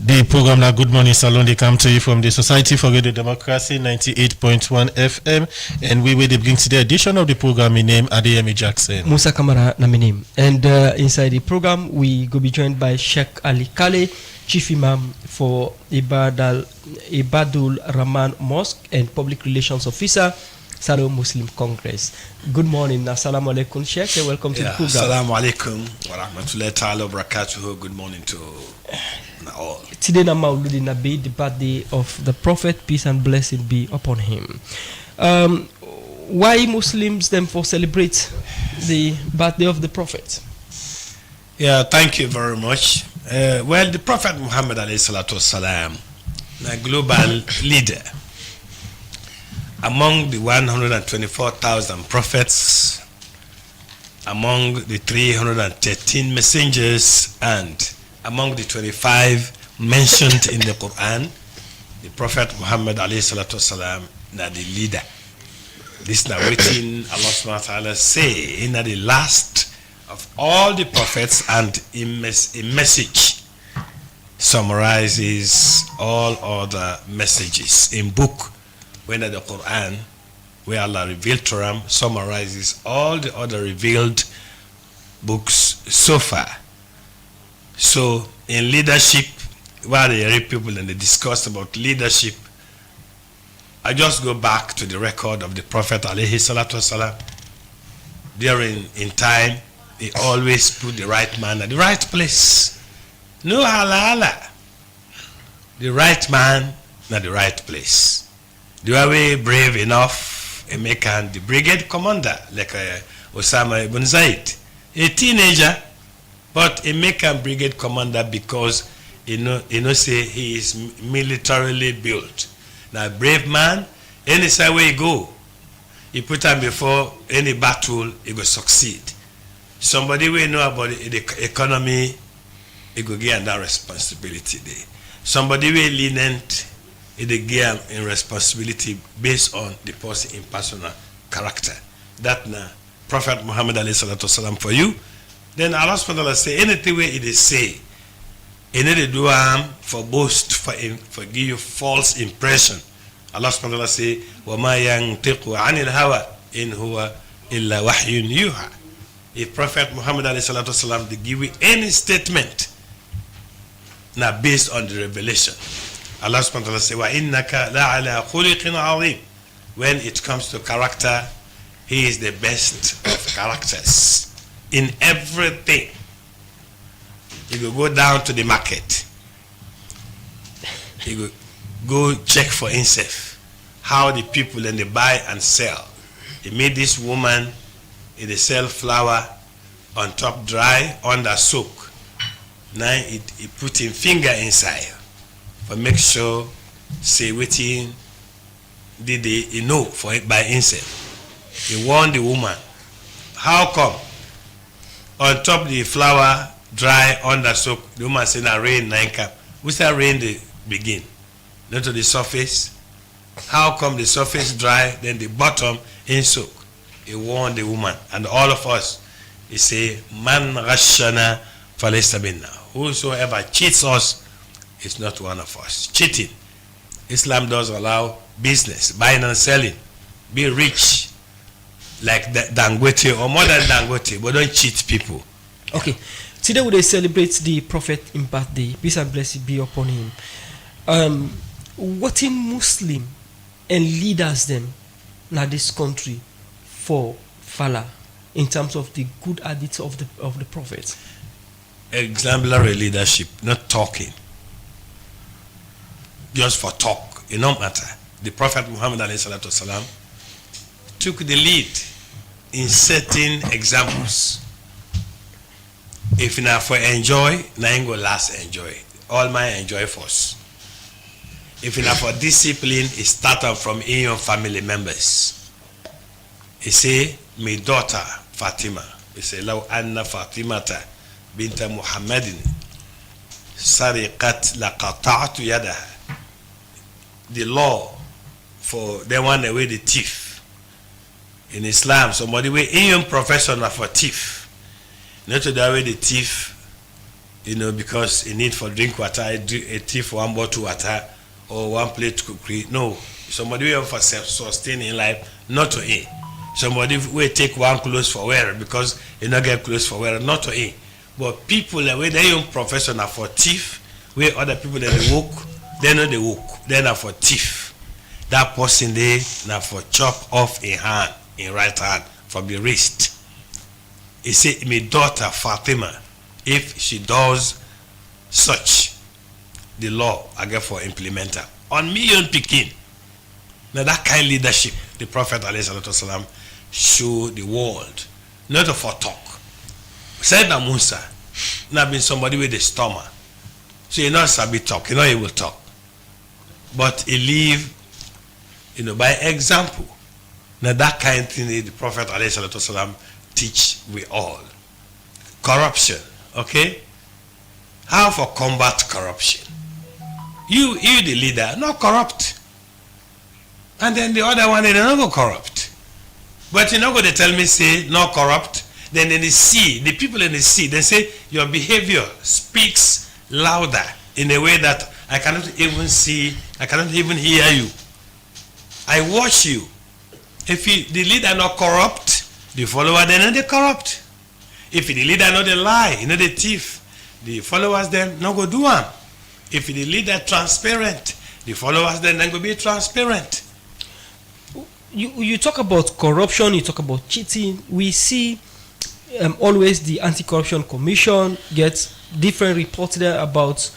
The program now Good Morning Salon, they come to you from the Society for Radio Democracy 98.1 FM, and we will bring to the edition of the program in name Adeyemi Jackson. Musa Kamara na my name. And inside the program we go be joined by Sheikh Ali Kale, Chief Imam for Ibadul Rahman Mosque and Public Relations Officer, Saro Muslim Congress. Good morning, assalamu alaikum, Sheikh, and welcome to the program. Assalamu alaikum wa rahmatullahi ta'ala wa barakatuhu. Good morning to all. Today na Mauludi Nabi, the birthday of the Prophet, peace and blessing be upon him. Why Muslims then for celebrate the birthday of the Prophet? Yeah, thank you very much. Well, the Prophet Muhammad alayhi salatu wasalam, a global leader among the 124,000 prophets, among the 313 messengers, and among the 25 mentioned in the Quran, the Prophet Muhammad alayhi salatu wasalam na the leader. This now written Allah subhanahu wa ta'ala say in the last of all the prophets, and a message summarizes all other messages in book. When the Quran, where Allah revealed to him, summarizes all the other revealed books so far. So in leadership, while they read people and they discuss about leadership, I just go back to the record of the Prophet alayhi salatu wasalam. During in time, he always put the right man at the right place. No halala. The right man at the right place. They were brave enough, Emeka, the brigade commander, like Osama ibn Zaid, a teenager, but Emeka brigade commander because say he is militarily built. Now, brave man, any side where he go, he put him before any battle, he will succeed. Somebody will know about the economy, he will get that responsibility there. Somebody will lenient, he will get in responsibility based on the person in personal character. That now, Prophet Muhammad alayhi salatu wasalam for you. Then Allah subhanahu wa ta'ala say anything where it is say, he need to do harm for boast, for give you false impression. Allah subhanahu wa ta'ala say, وَمَا يَنْتِقُ عَنِ الْهَوَىٰ إِنْ هُوَ إِلَّا وَحْيٌ يُوحَىٰ. If Prophet Muhammad alayhi salatu wasalam to give you any statement now based on the revelation, Allah subhanahu wa ta'ala say, وَإِنَّكَ لَعَلَىٰ خُلِقٍ عَظِيمٍ. When it comes to character, he is the best of characters in everything. He will go down to the market. He will go check for himself how the people and they buy and sell. He made this woman in the sell flour on top dry, under soak. Now he put him finger inside for make sure say waiting did he know for it by himself. He warned the woman. How come? On top the flour dry under soak, the woman said that rain 9 cup. Which that rain they begin? Not to the surface. How come the surface dry, then the bottom in soak? He warned the woman. And all of us, he say, Man rashana falaysa minna. Whosoever cheats us is not one of us. Cheating. Islam does allow business, buying and selling. Be rich like Dangote or more than Dangote, but don't cheat people. Okay. Today we celebrate the Prophet in birthday. Peace and blessing be upon him. What in Muslim and leaders them in this country for Fala in terms of the good habits of the Prophet? Exemplary leadership, not talking. Just for talk, it don't matter. The Prophet Muhammad ﷺ took the lead in setting examples. If not for enjoy, na go last enjoy. All my enjoy first. If not for discipline, it started from in your family members. He say, my daughter Fatima. He say, Law anna Fatimata binta Muhammadin sariqat laqata'tu yadaha. The law for the one away the thief. In Islam, somebody way in your professional for thief. Not to the way the thief, because he need for drink water, a thief one bottle water or one plate cookery. No, somebody will for self-sustaining life, not to eat. Somebody will take one clothes for wear because he not get clothes for wear, not to eat. But people that way they own professional for thief, where other people that they work, they know they work, they are for thief. That person there now for chop off a hand, in right hand, from the wrist. He said, my daughter Fatima, if she does such, the law I get for implementer. On me and Pekin. Now that kind of leadership, the Prophet ﷺ showed the world, not for talk. Sayyidina Musa, not been somebody with a stomach. So he not sabi talk, he will talk. But he live, by example. Now that kind of thing the Prophet ﷺ teach we all. Corruption, okay? How for combat corruption? You the leader, not corrupt. And then the other one, they don't go corrupt. But you're not going to tell me, say, not corrupt. Then in the sea, the people in the sea, they say, your behavior speaks louder in a way that I cannot even see, I cannot even hear you. I watch you. If the leader not corrupt, the follower then they corrupt. If the leader know the lie, you know the thief, the followers them no go do am. If the leader transparent, the followers then go be transparent. You talk about corruption, you talk about cheating. We see always the Anti-Corruption Commission gets different reports there about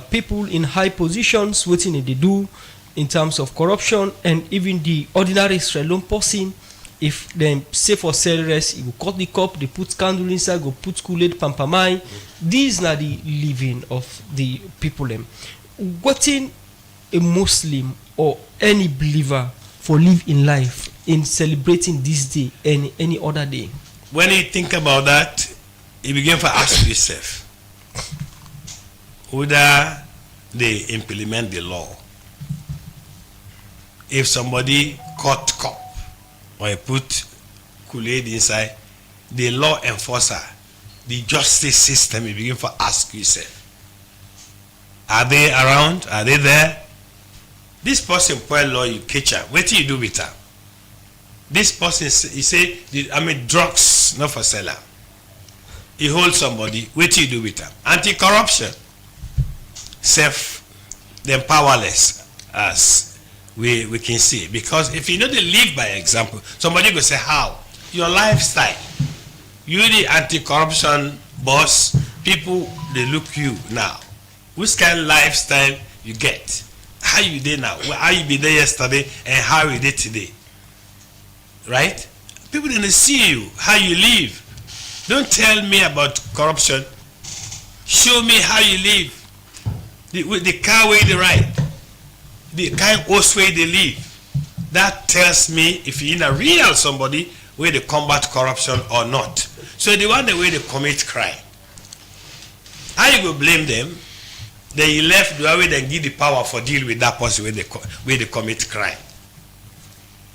people in high positions, what they do in terms of corruption, and even the ordinary Sierra person. If they say for sale rest, you go cut the cup, they put candle inside, go put Kool-Aid, pampamai. These are the living of the people. What in a Muslim or any believer for live in life in celebrating this day and any other day? When you think about that, you begin to ask yourself, whether they implement the law. If somebody cut cup or you put Kool-Aid inside, the law enforcer, the justice system, you begin to ask yourself, are they around? Are they there? This person pour law, you catch her. What do you do with her? This person, he say, drugs, not for seller. He holds somebody, what do you do with her? Anti-corruption. Them powerless, as we can see. Because if you know they live by example, somebody will say, how? Your lifestyle. You the anti-corruption boss, people, they look you now. Which kind of lifestyle you get? How you did now? How you be there yesterday and how you did today? Right? People didn't see you, how you live. Don't tell me about corruption. Show me how you live. The car way they ride. The kind of host way they live. That tells me if you're in a real somebody where they combat corruption or not. So the one the way they commit crime. How you go blame them? Then you left the way they give the power for deal with that person where they commit crime.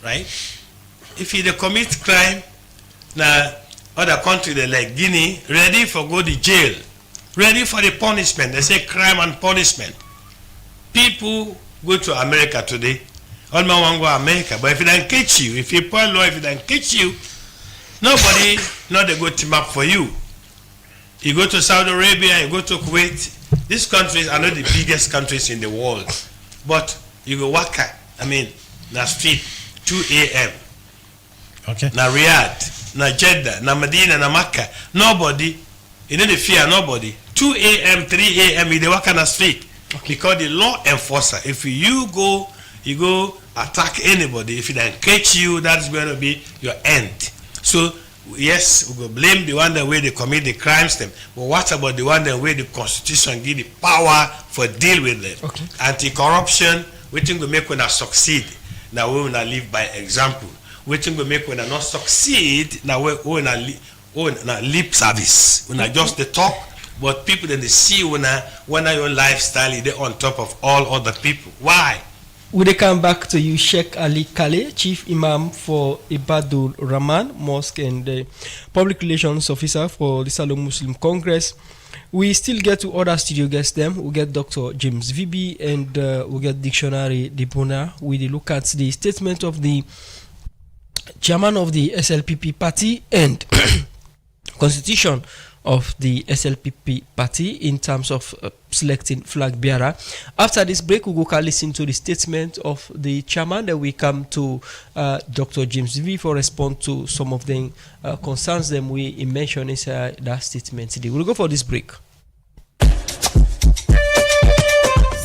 Right? If they commit crime, now other country they like Guinea, ready for go to jail, ready for the punishment. They say crime and punishment. People go to America today. All man want to go to America, but if it don't catch you, if you pour law, if it don't catch you, nobody not they go team up for you. You go to Saudi Arabia, you go to Kuwait. These countries are not the biggest countries in the world, but you go Waka. Na street 2 a.m. Okay. Na Riyadh, na Jeddah, na Medina, na Makkah. Nobody, you know the fear nobody. 2 a.m., 3 a.m. in the Waka na street. Because the law enforcer, if you go attack anybody, if it don't catch you, that's going to be your end. So yes, we go blame the one that way they commit the crimes them. But what about the one that way the Constitution give the power for deal with them? Okay. Anti-corruption, we think we make when I succeed. Now we will not live by example. We think we make when I not succeed. Now we will not lip service. We not just the talk. But people then they see when your lifestyle is on top of all other people. Why? Would they come back to you, Sheikh Ali Kale, Chief Imam for Ibadul Rahman Mosque and Public Relations Officer for the Salon Muslim Congress. We still get to other studio guests them. We get Dr. James Vibi and we get Dictionary Debona. We look at the statement of the chairman of the SLPP party and constitution of the SLPP party in terms of selecting flag bearer. After this break, we go listen to the statement of the chairman. Then we come to Dr. James V for response to some of the concerns that we mentioned inside that statement today. We'll go for this break.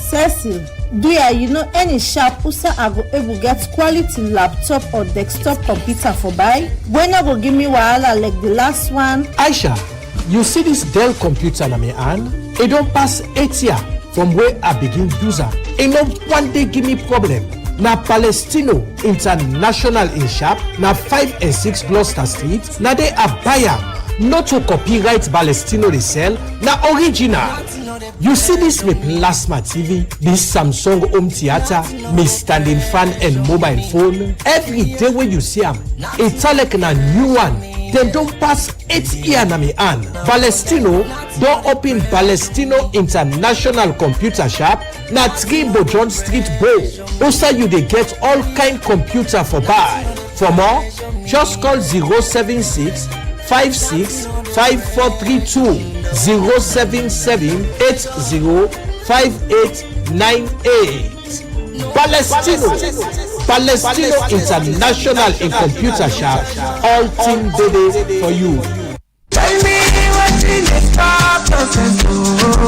Cecil, dear, you know any sharp user I go able get quality laptop or desktop computer for buy? When I go give me wahala like the last one? Aisha, you see this Dell computer na me hand? It don't pass 8 years from where I begin user. It no one day give me problem. Na Palestino International in shop, na 5 and 6 Gloucester Street, na they a buyer. Not to copyright Palestino they sell, na original. You see this me plasma TV, this Samsung home theater, me standing fan and mobile phone. Every day when you see them, it's like a new one. They don't pass 8 years na me hand. Palestino don't open Palestino International Computer Shop na 3 Bojon Street Bow. Also you they get all kind computer for buy. For more, just call 076 565432 077805898. Palestino International in Computer Shop, all team Dede for you.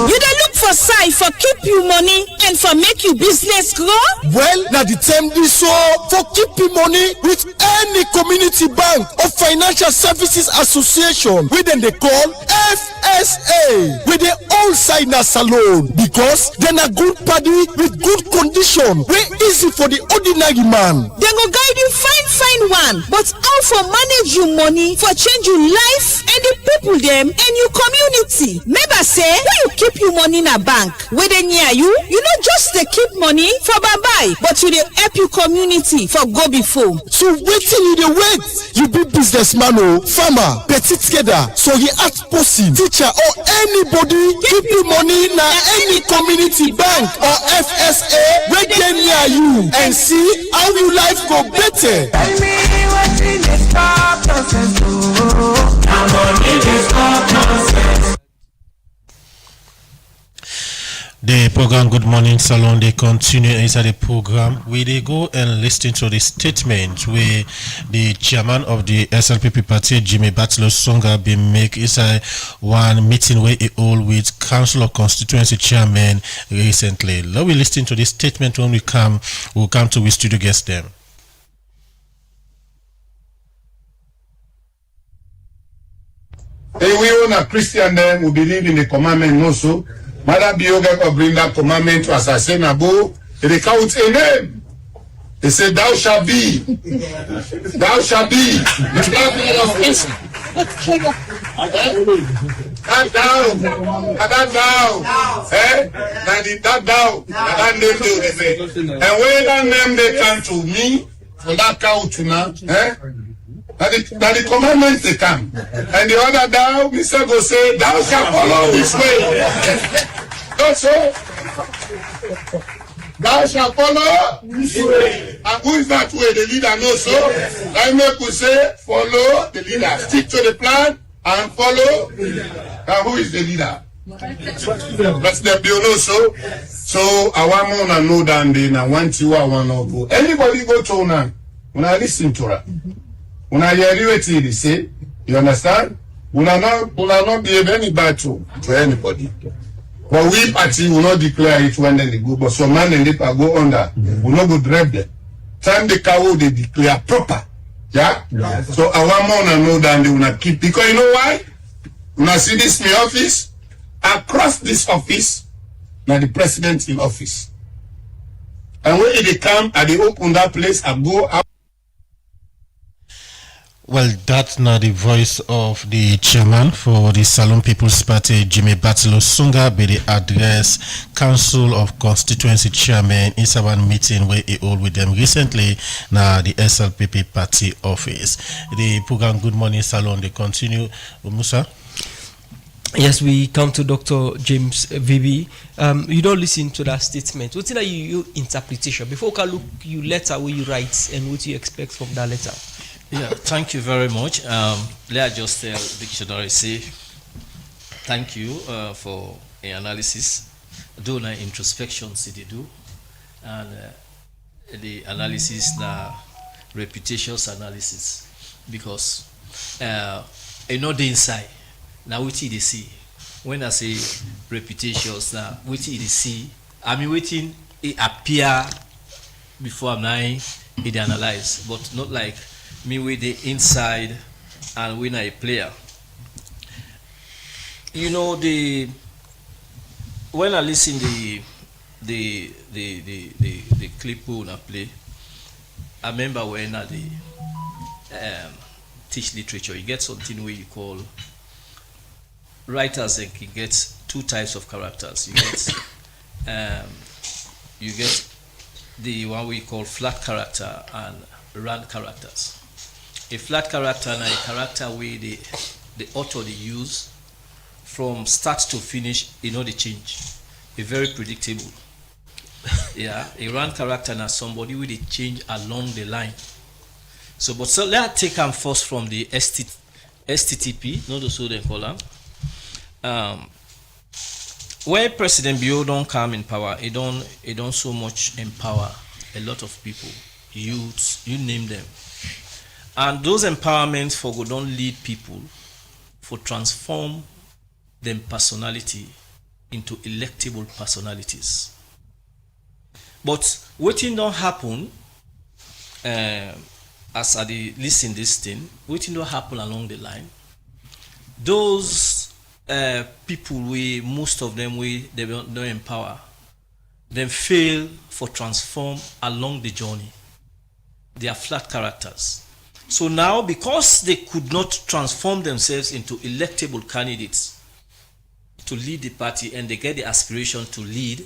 You dey look for side for keep you money and for make you business grow? Well, na the term be so for keep you money with any community bank or financial services association wey dem dey call FSA. We dey all side na salon because dem na good party with good condition wey easy for the ordinary man. Dem go guide you fine one, but how for manage you money for change your life and the people dem and your community. Remember say when you keep your money in a bank wey dey near you, you no just dey keep money for bye but you dey help your community for go before. So wetin you dey wait? You be businessman o, farmer, petit trader, so you act person, teacher or anybody, keep your money na any community bank or FSA wey dey near you and see how your life go better. Tell me wetin dey stop nonsense o. Na money dey stop nonsense. The program Good Morning Salon, they continue inside the program where they go and listen to the statement where the chairman of the SLPP party, Jimmy Batlo Songa, been make inside one meeting where he hold with Council of Constituency Chairman recently. Let we listen to this statement when we'll come to we studio guest them. We own a Christian then we believe in the commandment also. Mother Bioga will bring that commandment to assassin Abu. They count a name. They say, thou shalt be. Thou shalt be. That name they say. And when that name they come to me, for that count now, That the commandments they come. And the other thou, Mr. go say, thou shalt follow this way. Don't so. Thou shalt follow this way. And who is that way? The leader knows so. I make you say, follow the leader. Stick to the plan and follow. And who is the leader? That's the Biono so. So I want more to know than they now want you, I want to go. Anybody go to now, when I listen to her. When I hear what they say, you understand? We will not be any battle to anybody. But we party will not declare it when they go. But some man and they go under. We not go drive them. Time the cow they declare proper. Yeah? So I want more to know than they will not keep. Because you know why? When I see this in the office, across this office, now the president in office. And when they come and they open that place and go out. Well, that's now the voice of the chairman for the Salon People's Party, Jimmy Batlo Sunga, by the address Council of Constituency Chairman in one meeting where he held with them recently now the SLPP party office. The program Good Morning Salon, they continue. Musa? Yes, we come to Dr. James VB. You don't listen to that statement. What's in your interpretation? Before we can look you letter where you write and what you expect from that letter. Yeah, thank you very much. Let us just tell dictionary say thank you for the analysis. Do na introspection see they do, and the analysis na reputations analysis because you know the inside now what they see. When I say reputations now what they see, I mean waiting it appear before I'm it analyze, but not like me with the inside and when I player. You know when I listen the clip when I play, I remember when I teach literature, you get something where you call writers and you get two types of characters. You get the one we call flat character and round characters. A flat character and a character where the author they use from start to finish, you know, the change. A very predictable. Yeah, a round character and somebody with a change along the line. So let's take them first from the STTP, not so they call them. Where President Bio don't come in power, it don't so much empower a lot of people, youths, you name them. And those empowerments for go don't lead people for transform them personality into electable personalities. But waiting don't happen as I listen this thing, waiting don't happen along the line. Those people most of them they don't empower, then fail for transform along the journey. They are flat characters. So now, because they could not transform themselves into electable candidates to lead the party, and they get the aspiration to lead,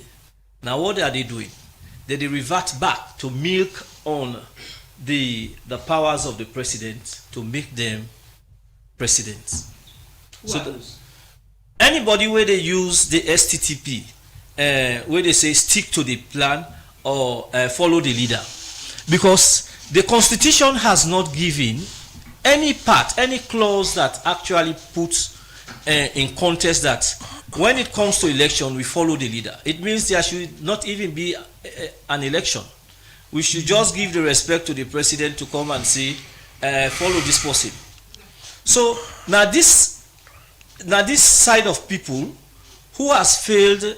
now what are they doing? They revert back to milk on the powers of the president to make them presidents. So anybody where they use the STTP, where they say stick to the plan or follow the leader, because the constitution has not given any clause that actually puts in contest that when it comes to election we follow the leader. It means there should not even be an election. We should just give the respect to the president to come and say follow this person. So now this side of people who has failed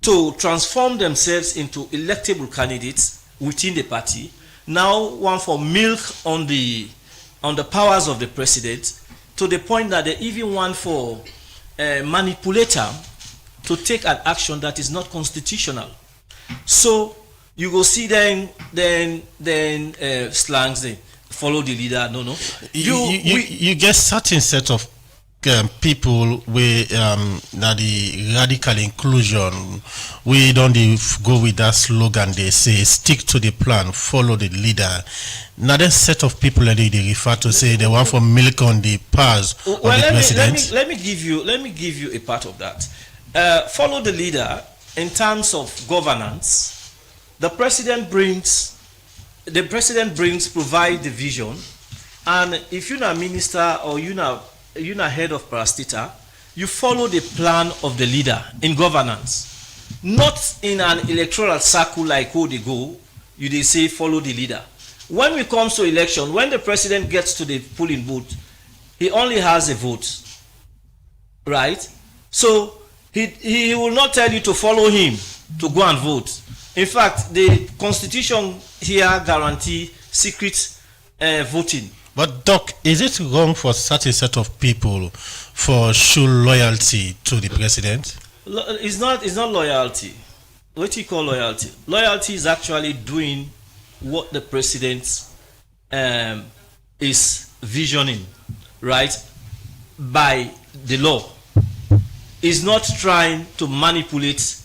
to transform themselves into electable candidates within the party now want for milk on the powers of the president, to the point that they even want for manipulator to take an action that is not constitutional. So you go see then slangs, they follow the leader. No. You get certain set of people with the radical inclusion. We don't go with that slogan. They say stick to the plan, follow the leader. Now that set of people that they refer to say they want for milk on the powers of the president. Let me give you a part of that. Follow the leader in terms of governance. The president provide the vision, and if you're not minister or you're not head of parastata, you follow the plan of the leader in governance, not in an electoral circle like who they go. They say follow the leader. When it comes to election, when the president gets to the polling booth, he only has a vote, right? So he will not tell you to follow him to go and vote. In fact, the constitution here guarantee secret voting. But Doc, is it wrong for such a set of people for show loyalty to the president? It's not loyalty. What do you call loyalty? Loyalty is actually doing what the president is visioning, right? By the law. Is not trying to manipulate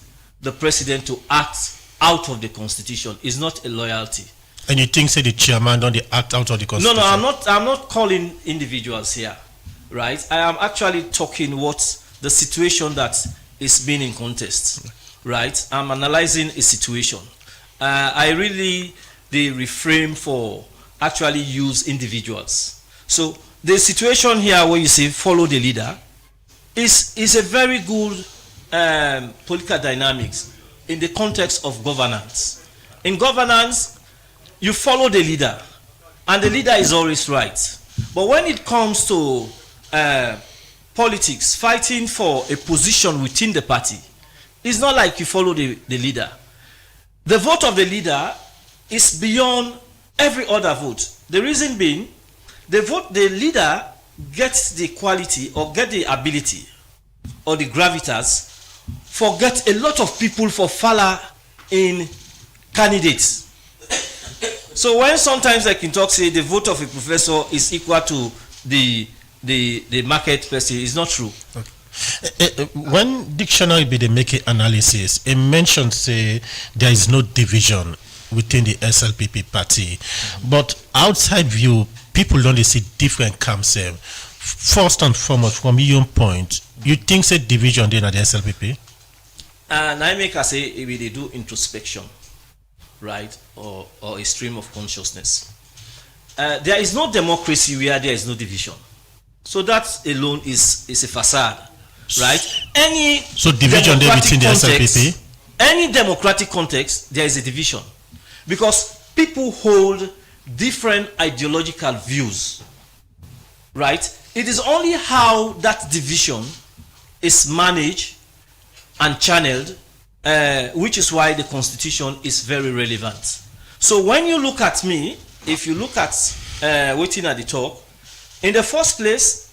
the president to act out of the constitution. Is not a loyalty. And you think say the chairman don't act out of the constitution? No, I'm not calling individuals here, right? I am actually talking what the situation that is being in contest, right? I'm analyzing a situation. I really refrain for actually use individuals. So the situation here where you say follow the leader is a very good political dynamics in the context of governance. In governance, you follow the leader, and the leader is always right. But when it comes to politics, fighting for a position within the party, it's not like you follow the leader. The vote of the leader is beyond every other vote. The reason being, the leader gets the quality or get the ability or the gravitas for get a lot of people for follow in candidates. So when sometimes I can talk, say the vote of a professor is equal to the market person, it's not true. Okay. When dictionary be they make an analysis, it mentions say there is no division within the SLPP party, but outside view, people don't see different camps. First and foremost, from your point, you think say division then at the SLPP? And I make us say if they do introspection, right, or a stream of consciousness. There is no democracy where there is no division. So that alone is a facade, right? Any so division there between the SLPP? Any democratic context, there is a division. Because people hold different ideological views, right? It is only how that division is managed and channeled, which is why the Constitution is very relevant. So when you look at me, if you look at waiting at the talk, in the first place,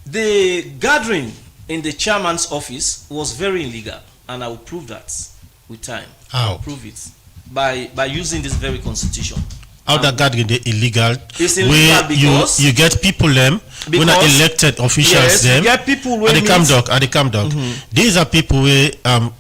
the gathering in the chairman's office was very illegal, and I will prove that with time. How? I'll prove it by using this very Constitution. How that gathering the illegal? It's illegal because you get people when are elected officials yes, them you get people at the camp doc. These are people where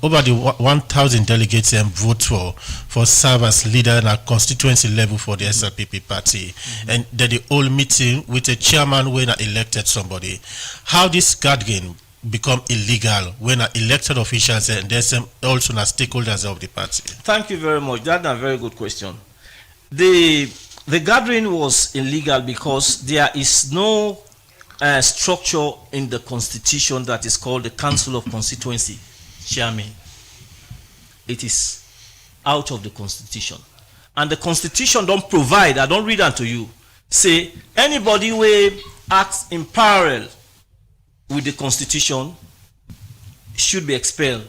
over the 1,000 delegates vote for serve as leader and a constituency level for the SLPP party, and then the whole meeting with a chairman when elected somebody. How this gathering become illegal when elected officials and there's also as stakeholders of the party? Thank you very much. That's a very good question. The gathering was illegal because there is no structure in the Constitution that is called the Council of Constituency Chairman. It is out of the Constitution. And the Constitution don't provide, I don't read unto you, say anybody will act in parallel with the Constitution should be expelled.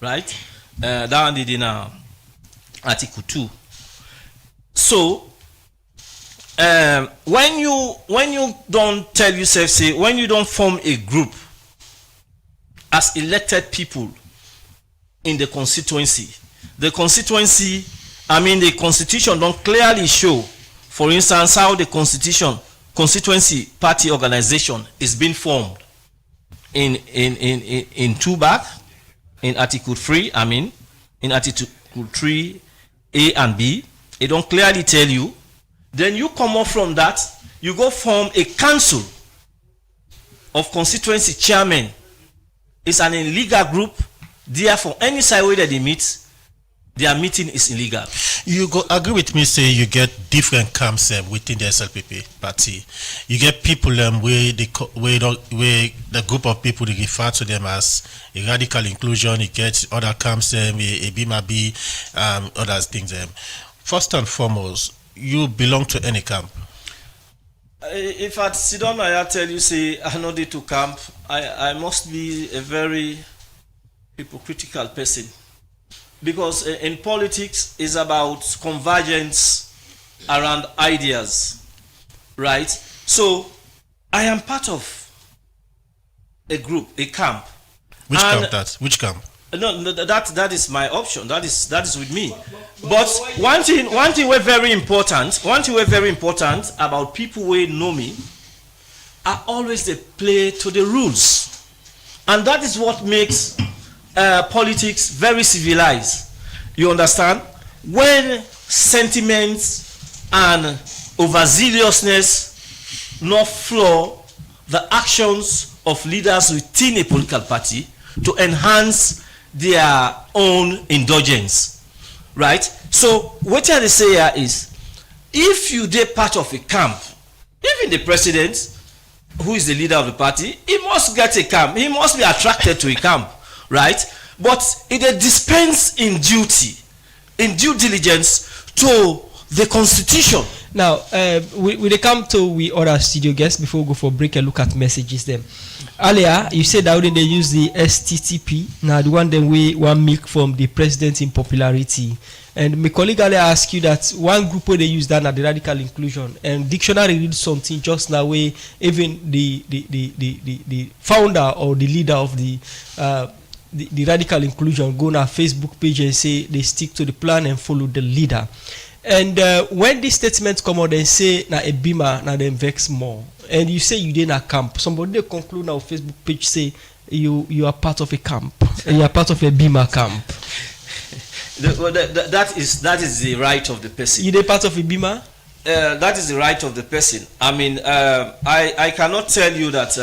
Right? That one did in Article 2. So when you don't tell yourself, say when you don't form a group as elected people in the constituency, the Constitution don't clearly show, for instance, how the constituency party organization is being formed in TUBAC, in Article 3, in Article 3 A and B. It don't clearly tell you. Then you come up from that, you go form a council of constituency chairmen. It's an illegal group. Therefore, any side way that they meet, their meeting is illegal. You go agree with me, say you get different camps within the SLPP party. You get people where the group of people, they refer to them as a radical inclusion. You get other camps, a BIMAB, other things. First and foremost, you belong to any camp. If I sit down and I tell you, say, I know they to camp, I must be a very hypocritical person. Because in politics, it's about convergence around ideas, right? So, I am part of a group, a camp. Which camp that? Which camp? No, that is my option. That is with me. But one thing we're very important about people who know me are always they play to the rules, and that is what makes politics very civilized. You understand? When sentiments and overzealousness not flow the actions of leaders within a political party to enhance their own indulgence, right? So what I say here is, if you are part of a camp, even the president, who is the leader of the party, he must get a camp. He must be attracted to a camp, right? But it dispense in duty, in due diligence to the Constitution. Now, we come to we other studio guests before we go for break and look at messages them. Earlier, you said that when they use the STTP, now the one then we want milk from the president in popularity. And my colleague earlier asked you that one group where they use that at the radical inclusion. And dictionary read something just now where even the founder or the leader of the radical inclusion go on our Facebook page and say they stick to the plan and follow the leader. And when these statements come out and say na a bima na them vex more, and you say you did a camp, somebody they conclude now Facebook page say you are part of a camp, you are part of a bima camp. That is the right of the person. You are part of a bima? That is the right of the person. I mean, I cannot tell you that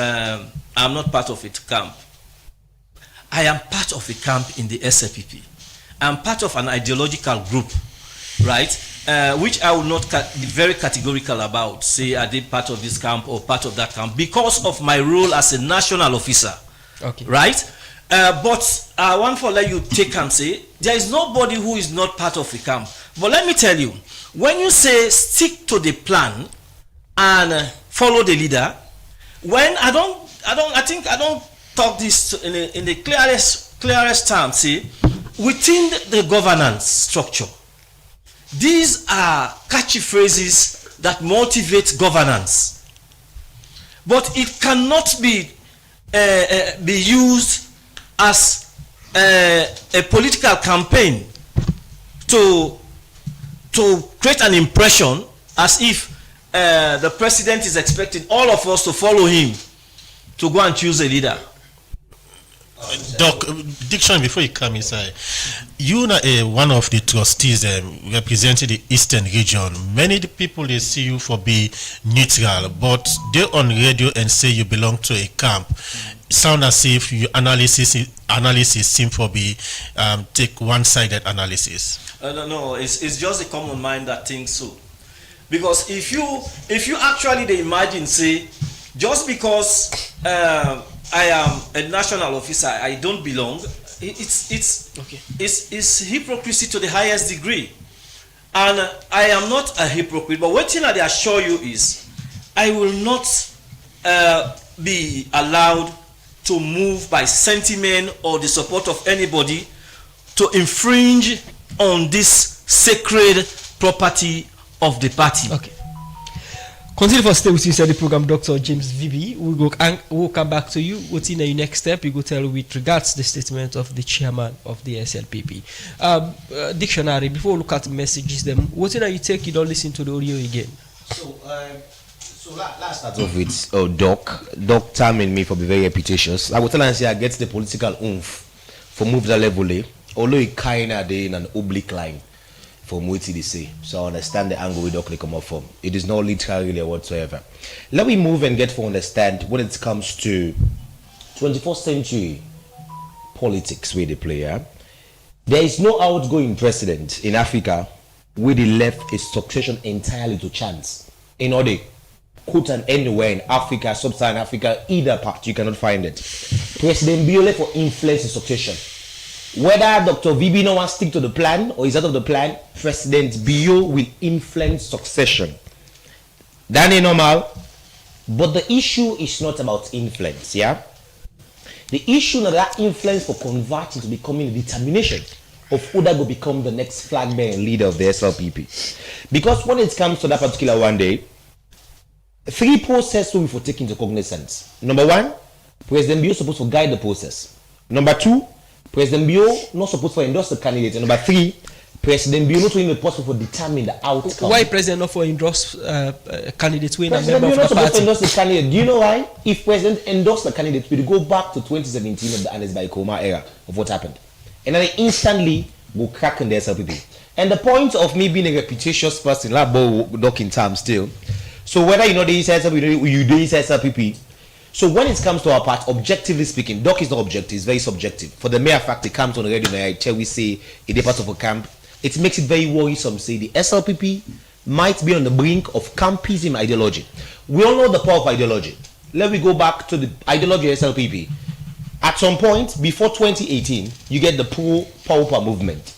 I'm not part of a camp. I am part of a camp in the SLPP. I'm part of an ideological group, right? which I will not be very categorical about, say I did part of this camp or part of that camp, because of my role as a national officer. Okay. Right? But I want to let you take and say, there is nobody who is not part of a camp. But let me tell you, when you say stick to the plan and follow the leader, when I don't talk this in the clearest terms, say, within the governance structure, these are catchy phrases that motivate governance, but it cannot be used as a political campaign to create an impression as if the president is expecting all of us to follow him to go and choose a leader. Doc, Diction, before you come inside, you are one of the trustees representing the Eastern region. Many people, they see you for being neutral, but they on radio and say you belong to a camp. Sound as if your analysis seem to be take one-sided analysis. No, it's just a common mind that thinks so. Because if you actually imagine, say, just because I am a national officer, I don't belong. It's hypocrisy to the highest degree, and I am not a hypocrite. But one thing I assure you is, I will not be allowed to move by sentiment or the support of anybody to infringe on this sacred property of the party. Okay. Continue for stay with you, the program, Dr. James VB. We'll come back to you. What's in your next step? You go tell with regards to the statement of the chairman of the SLPP. Dictionary, before we look at the messages, what in you take, you don't listen to the audio again. So let's start off with Doc timing me for be very repetitious. I will tell and say I get the political oomph for move that level, although it kind of in an oblique line. From what they say, so I understand the angle we don't come up from. It is not literally or whatsoever. Let me move and get to understand when it comes to 21st century politics where they play. There is no outgoing president in Africa where they left a succession entirely to chance. In order quote and anywhere in Africa, sub-Saharan Africa, either part you cannot find it. President Biole for influence in succession. Whether Dr. VB no wants to stick to the plan or is out of the plan, President Bio will influence succession. That ain't normal. But the issue is not about influence, yeah? The issue of that influence for converting to becoming a determination of who that will become the next flag bearer and leader of the SLPP. Because when it comes to that particular one day, 3 processes will be for taking into cognizance. Number 1, President Bio is supposed to guide the process. Number 2, President Bio not supposed to endorse the candidate. And number 3, President Bio not even possible to determine the outcome. Why President not for endorse candidates when a member Bio of not the supposed party? to endorse the candidate. Do you know why? If President endorsed the candidate, we'll go back to 2017 of the Anes Baikoma era of what happened. And then they instantly go crack in the SLPP. And the point of me being a reputatious person, like Doc in terms still. So whether you know the SLPP, you do SLPP. So when it comes to our part, objectively speaking, Doc is not objective, it's very subjective. For the mere fact it comes on the radio and I tell we say it is part of a camp, it makes it very worrisome. Say the SLPP might be on the brink of campism ideology. We all know the power of ideology. Let me go back to the ideology of SLPP. At some point, before 2018, you get the pro-Pauper movement.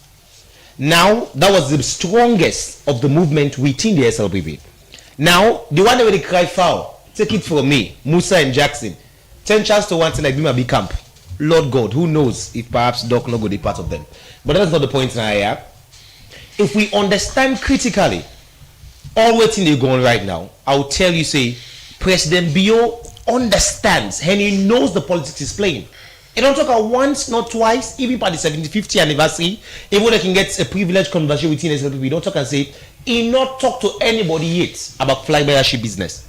Now, that was the strongest of the movement within the SLPP. Now, the one that really cry foul, take it from me, Musa and Jackson. 10 chance to 1 till I be my big camp. Lord God, who knows if perhaps Doc not go be part of them. But that's not the point now, yeah? If we understand critically all what thing they go on right now, I'll tell you, say, President Bio understands and he knows the politics he's playing. He don't talk about once, not twice, even by the 50th anniversary, even they can get a privileged conversation with SLPP, we don't talk and say, he not talk to anybody yet about flybyship business.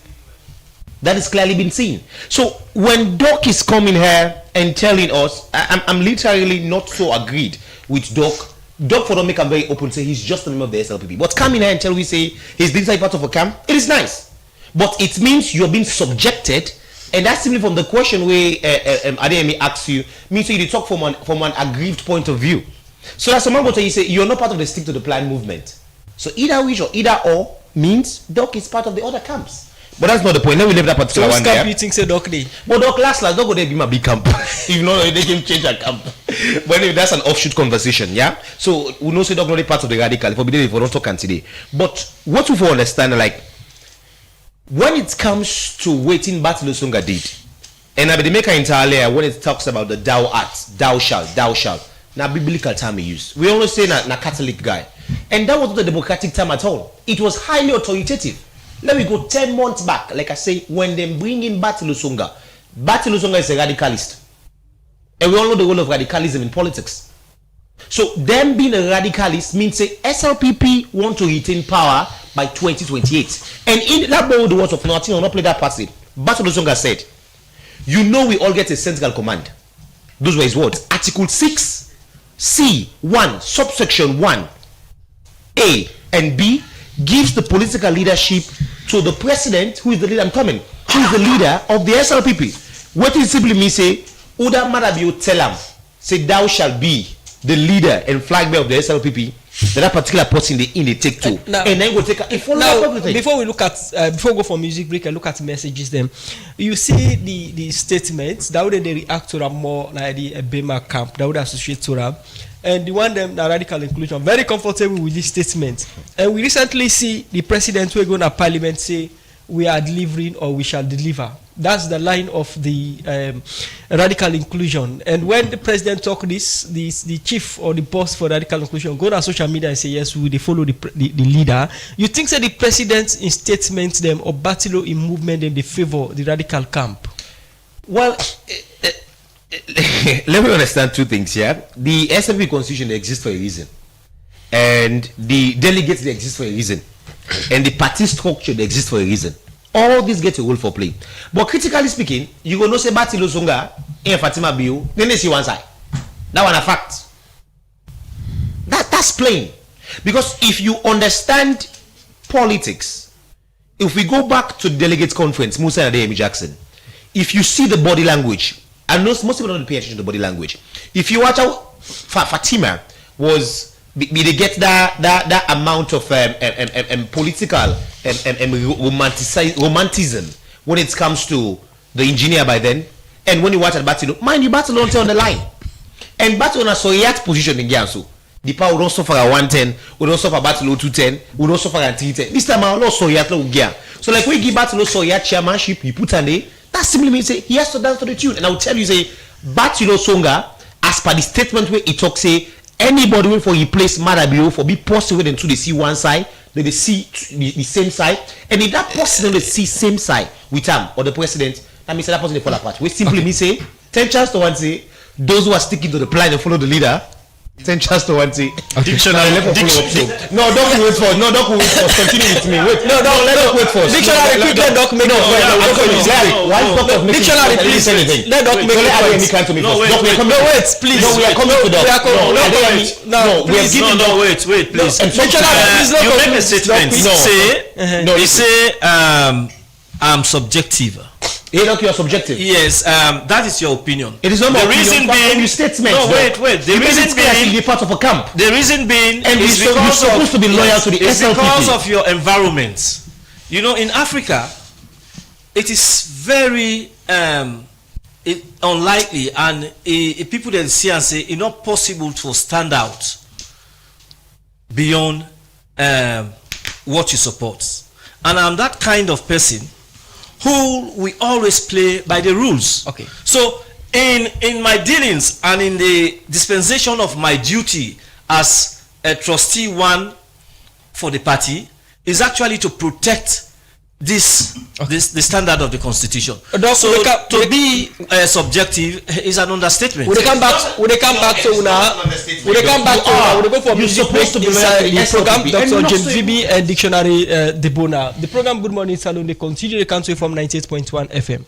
That is clearly been seen. So when Doc is coming here and telling us, I'm literally not so agreed with Doc. Doc for don't make him very open, say he's just a member of the SLPP. But coming here and tell we say he's this part of a camp, it is nice. But it means you're being subjected, and that's simply from the question where Adeyemi asks you, means you talk from an aggrieved point of view. So that's someone what you say, you're not part of the stick to the plan movement. So either which or either or means Doc is part of the other camps. But that's not the point. Let me leave that particular one there. So you think say Doc dey? But Doc last Doc go there give him a big camp. If not, they can change a camp. But anyway, that's an offshoot conversation, yeah? So we know say Doc not part of the radical. If we don't talk on today. But what we understand, like, when it comes to waiting Battle Osunga did, and I be the maker entirely when it talks about the thou art, thou shalt. Now biblical term we use. We always say na Catholic guy. And that was not the democratic term at all. It was highly authoritative. Let me go 10 months back. Like I say, when they bring in Battle Osunga is a radicalist. And we all know the role of radicalism in politics. So them being a radicalist means say SLPP want to retain power by 2028. And in that bold words of nothing, I'll not play that passive. Battle Osunga said, you know we all get a central command. Those were his words. Article 6, C1, subsection 1, A and B gives the political leadership to the president, who is the leader. I'm coming. Who is the leader of the SLPP? What it simply means say, Uda Marabio tell him, say thou shalt be the leader and flag bearer of the SLPP. That particular person they take to, and then we'll take a follow up everything. Before we look at before we go for music break and look at messages, them you see the statements that would they react to them more like the Bema camp that would associate to them. And the one them the radical inclusion very comfortable with this statement. And we recently see the president who going to parliament say we are delivering or we shall deliver. That's the line of the radical inclusion. And when the president talk this, the chief or the boss for radical inclusion go on social media and say yes, we follow the leader. You think that the president in statements them or battle in movement them they favor the radical camp? Well. Let me understand two things here. The SLP constitution exists for a reason, and the delegates they exist for a reason, and the party structure they exist for a reason. All these get a role for play. But critically speaking, you go no say Battle Osunga and Fatima Bio, then they see one side. That one a fact. That's plain. Because if you understand politics, if we go back to the delegates conference, Musa and Adeyemi Jackson, if you see the body language. And most people don't pay attention to body language. If you watch out, Fatima was they get that amount of political romanticism when it comes to the engineer by then. And when you watch at Battle, mind you, Battle don't on the line. And Battle on a Soyat position in Gansu. The power don't suffer at 110, we don't suffer Battle 210, we don't suffer at 310. This time I lost Soyat Gear. So like we give Battle Soyat chairmanship, he put on there. That simply means say he has to dance to the tune. And I will tell you, say, Battle Osunga, as per the statement where it talks, say, anybody will for replace Marabio for be possible into the see one side, they see the same side. And if that person they see same side with him or the president, that means that person they fall apart. We simply mean say, 10 chance to 1 say, those who are sticking to the plan and follow the leader, 10 chance to 1 say. Dictionary. No, don't wait for. No, don't wait for. Continue with me. Wait. No, let wait for. Dictionary. Quick, Doc make Dictionary, please. Let Doc make it. No, wait, please. No, we are coming to Doc. No, we are giving. No, wait, please. Dictionary, please. You make a statement. You say, I'm subjective. Hey, look, you are subjective. Yes, that is your opinion. It is not the my reason opinion, being. Your statement. No, wait. The reason being, be part of a camp. The reason being, and is you're supposed to be loyal to the SLPP. It's because of your environment. You know, in Africa, it is very unlikely, and people that see and say it's not possible to stand out beyond what you support. And I'm that kind of person who we always play by the rules. Okay. So in my dealings and in the dispensation of my duty as a trustee one for the party is actually to protect the standard of the constitution. So to be subjective is an understatement. Would they come back to una? Would they come back to una? Would they go for music break inside the program? Dr. James VB and Dictionary Debona. The program Good Morning Salon, they continue the country from 98.1 FM.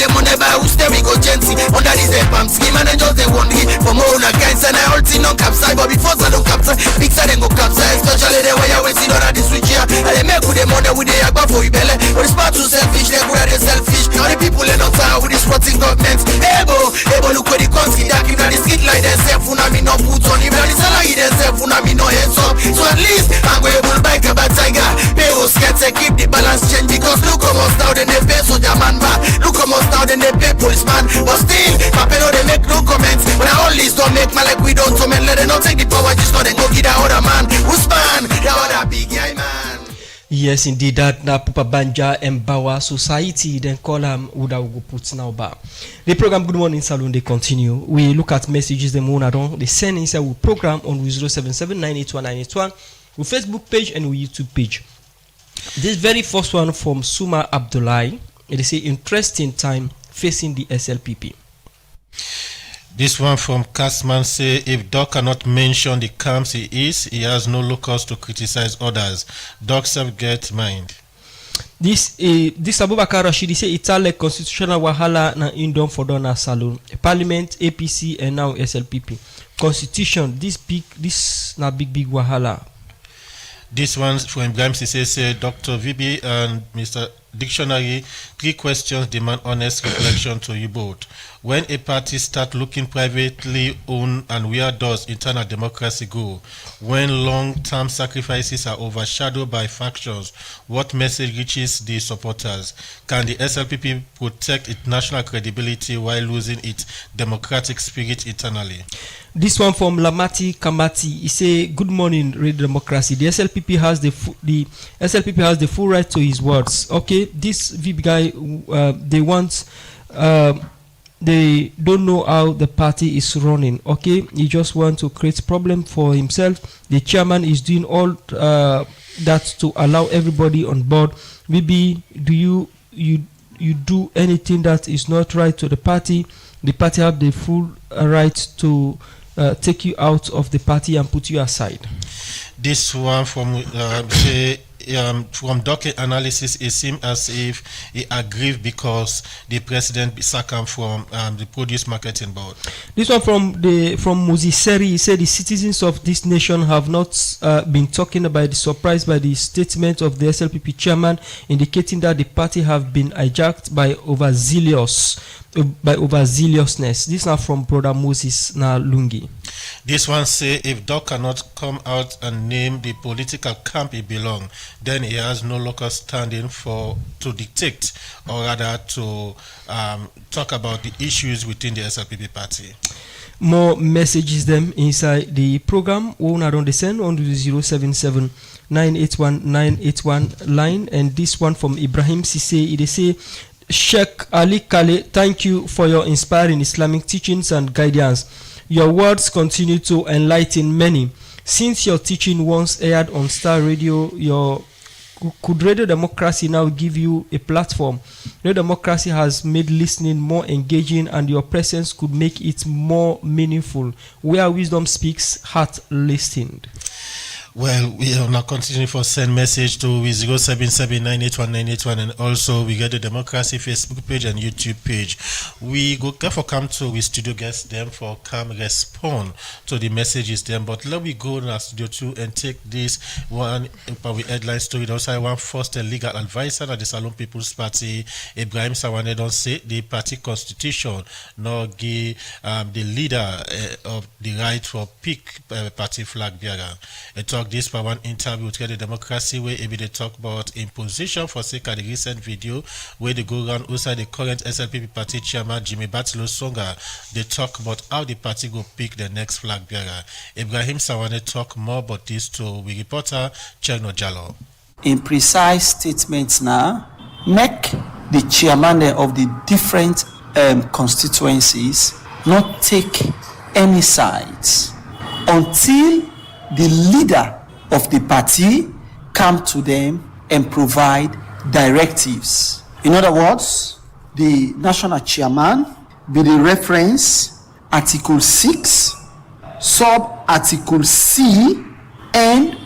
with the money by who's there we go gently. Under this palm scheme and then just they want it. For more on accounts and I all see no capside. But before I don't capside, big side then go capside. Especially the way I wait see on the switch here. And they make with the money with the agba for you belly. But it's part too selfish, they go out they selfish. Now the people they not tired with this rotting government. Ebo look where the country that give now the skit like themself. Una me no put on him. Now the salary themself. Una me no heads up. So at least I'm going to buy a bad tiger. Pay us get to keep the balance change. Because look how much now then they pay soldier man back. Look how much now then they pay policeman. But still, Papa know they make no comments. When I all this don't make my like we don't comment. Let them not take the power just now then go get that other man. Who's man? That other big guy man. Yes, indeed, that na Papa Banja Empower Society, then call Uda Ugo put now back. The program Good Morning Salon, they continue. We look at messages the moon around. They send inside we program on 077-981-981, with Facebook page and with YouTube page. This very first one from Suma Abdullahi, they say interesting time facing the SLPP. This one from Kasman say if Doc cannot mention the camps he has no locals to criticize others. Doc self get mind. This Abubakar Rashidi say it's like constitutional wahala na indom for Donna Salon. Parliament, APC and now SLPP. Constitution, this na big wahala. This one from Ibrahim Sise say Dr. VB and Mr. Dictionary, 3 questions demand honest reflection to you both. When a party start looking privately owned and where does internal democracy go? When long-term sacrifices are overshadowed by factions, what message reaches the supporters? Can the SLPP protect its national credibility while losing its democratic spirit internally? This one from Lamati Kamati. He say, "Good morning, Radio Democracy. The SLPP has the full right to his words. Okay, this VB guy, they don't know how the party is running. Okay, he just want to create problem for himself. The chairman is doing all that to allow everybody on board. VB, do you do anything that is not right to the party? The party have the full right to." Take you out of the party and put you aside. This one from docket analysis, it seems as if he aggrieved because the president sacked him from the produce marketing board. This one from Muziseri, he said the citizens of this nation have not been talking about the surprise by the statement of the SLPP chairman indicating that the party have been hijacked by overzealousness. This now from Brother Moses Lungi. This one say if Doc cannot come out and name the political camp he belongs, then he has no local standing to dictate or rather to talk about the issues within the SLPP party. More messages them inside the program. We will not send on the 077-981-981 line, and this one from Ibrahim Sise. They say, Sheikh Ali Kale, thank you for your inspiring Islamic teachings and guidance. Your words continue to enlighten many. Since your teaching once aired on Star Radio, could Radio Democracy now give you a platform? Radio Democracy has made listening more engaging and your presence could make it more meaningful. Where wisdom speaks, heart listened. Well, we are now continuing for send message to 077-981-981, and also we get the Democracy Facebook page and YouTube page. We go therefore come to we studio guests them for come respond to the messages them. But let me go to our studio 2 and take this one headline story. Also, one first legal advisor at the Salon People's Party, Ibrahim Sawane, don't say the party constitution nor give the leader of the right for pick party flag bearer. This for one interview with the Democracy where they talk about imposition for sake of the recent video where they go around outside the current SLPP party chairman Jimmy Batilo Songa. They talk about how the party go pick the next flag bearer. Ibrahim Sawane talk more about this to we reporter Cherno Jallo. In precise statements now, make the chairman of the different constituencies not take any sides until the leader of the party come to them and provide directives. In other words, the national chairman be the reference Article 6, Sub-Article C, and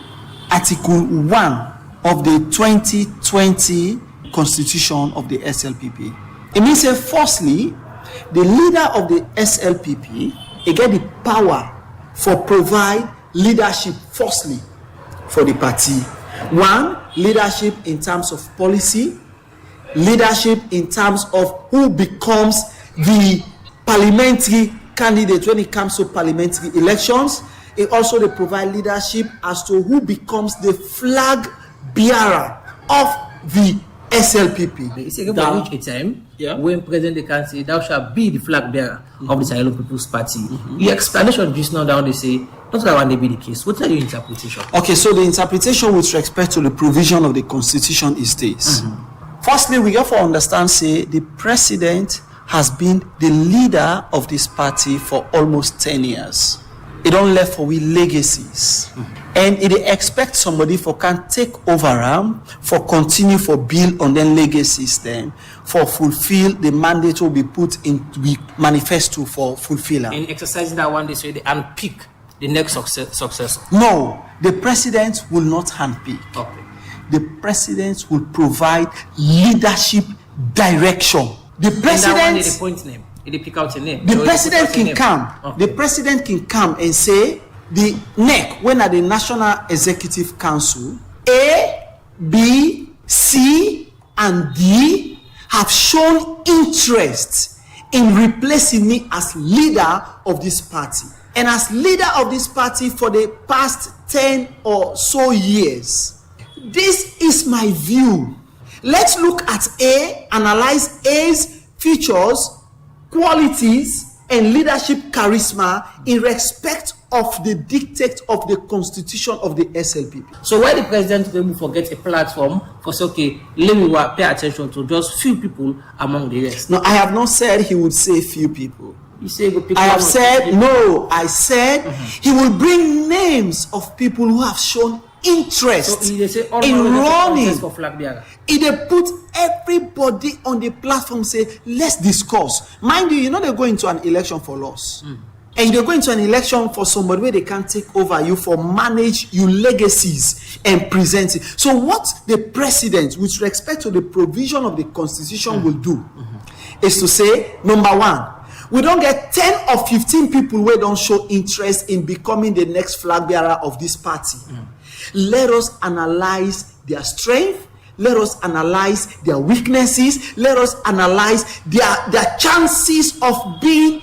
Article 1 of the 2020 Constitution of the SLPP. It means say firstly, the leader of the SLPP get the power for provide leadership firstly for the party. One, leadership in terms of policy, leadership in terms of who becomes the parliamentary candidate when it comes to parliamentary elections. It also they provide leadership as to who becomes the flag bearer of the SLPP. It's a reach a time when President can say thou shalt be the flag bearer of the Sahel People's Party. The explanation just now down they say that's why they be the case. What's your interpretation? Okay, so the interpretation with respect to the provision of the constitution is this. Firstly, we have to understand say the president has been the leader of this party for almost 10 years. It don't left for we legacies. And it expect somebody for can take over for continue for build on them legacies then for fulfill the mandate will be put in to be manifesto for fulfill. In exercising that one, they say they unpick the next successor. No, the president will not handpick. Okay. The president will provide leadership direction. The president the point name. They pick out a name. The president can come. Okay. The president can come and say the NEC, when at the National Executive Council, A, B, C, and D have shown interest in replacing me as leader of this party. And as leader of this party for the past 10 or so years, this is my view. Let's look at A, analyze A's features, qualities, and leadership charisma in respect of the dictate of the constitution of the SLPP. So why the president will forget a platform for say, okay, let me pay attention to just few people among the rest? No, I have not said he would say few people. You say I have said no. I said he will bring names of people who have shown interest so in running. For flag bearer. If they put everybody on the platform, say let's discuss. Mind you, they're going to an election for loss. And they're going to an election for somebody where they can take over you for manage your legacies and present it. So what the president, with respect to the provision of the constitution, will do is to say, number one, we don't get 10 or 15 people who don't show interest in becoming the next flag bearer of this party. Let us analyze their strength. Let us analyze their weaknesses. Let us analyze their chances of being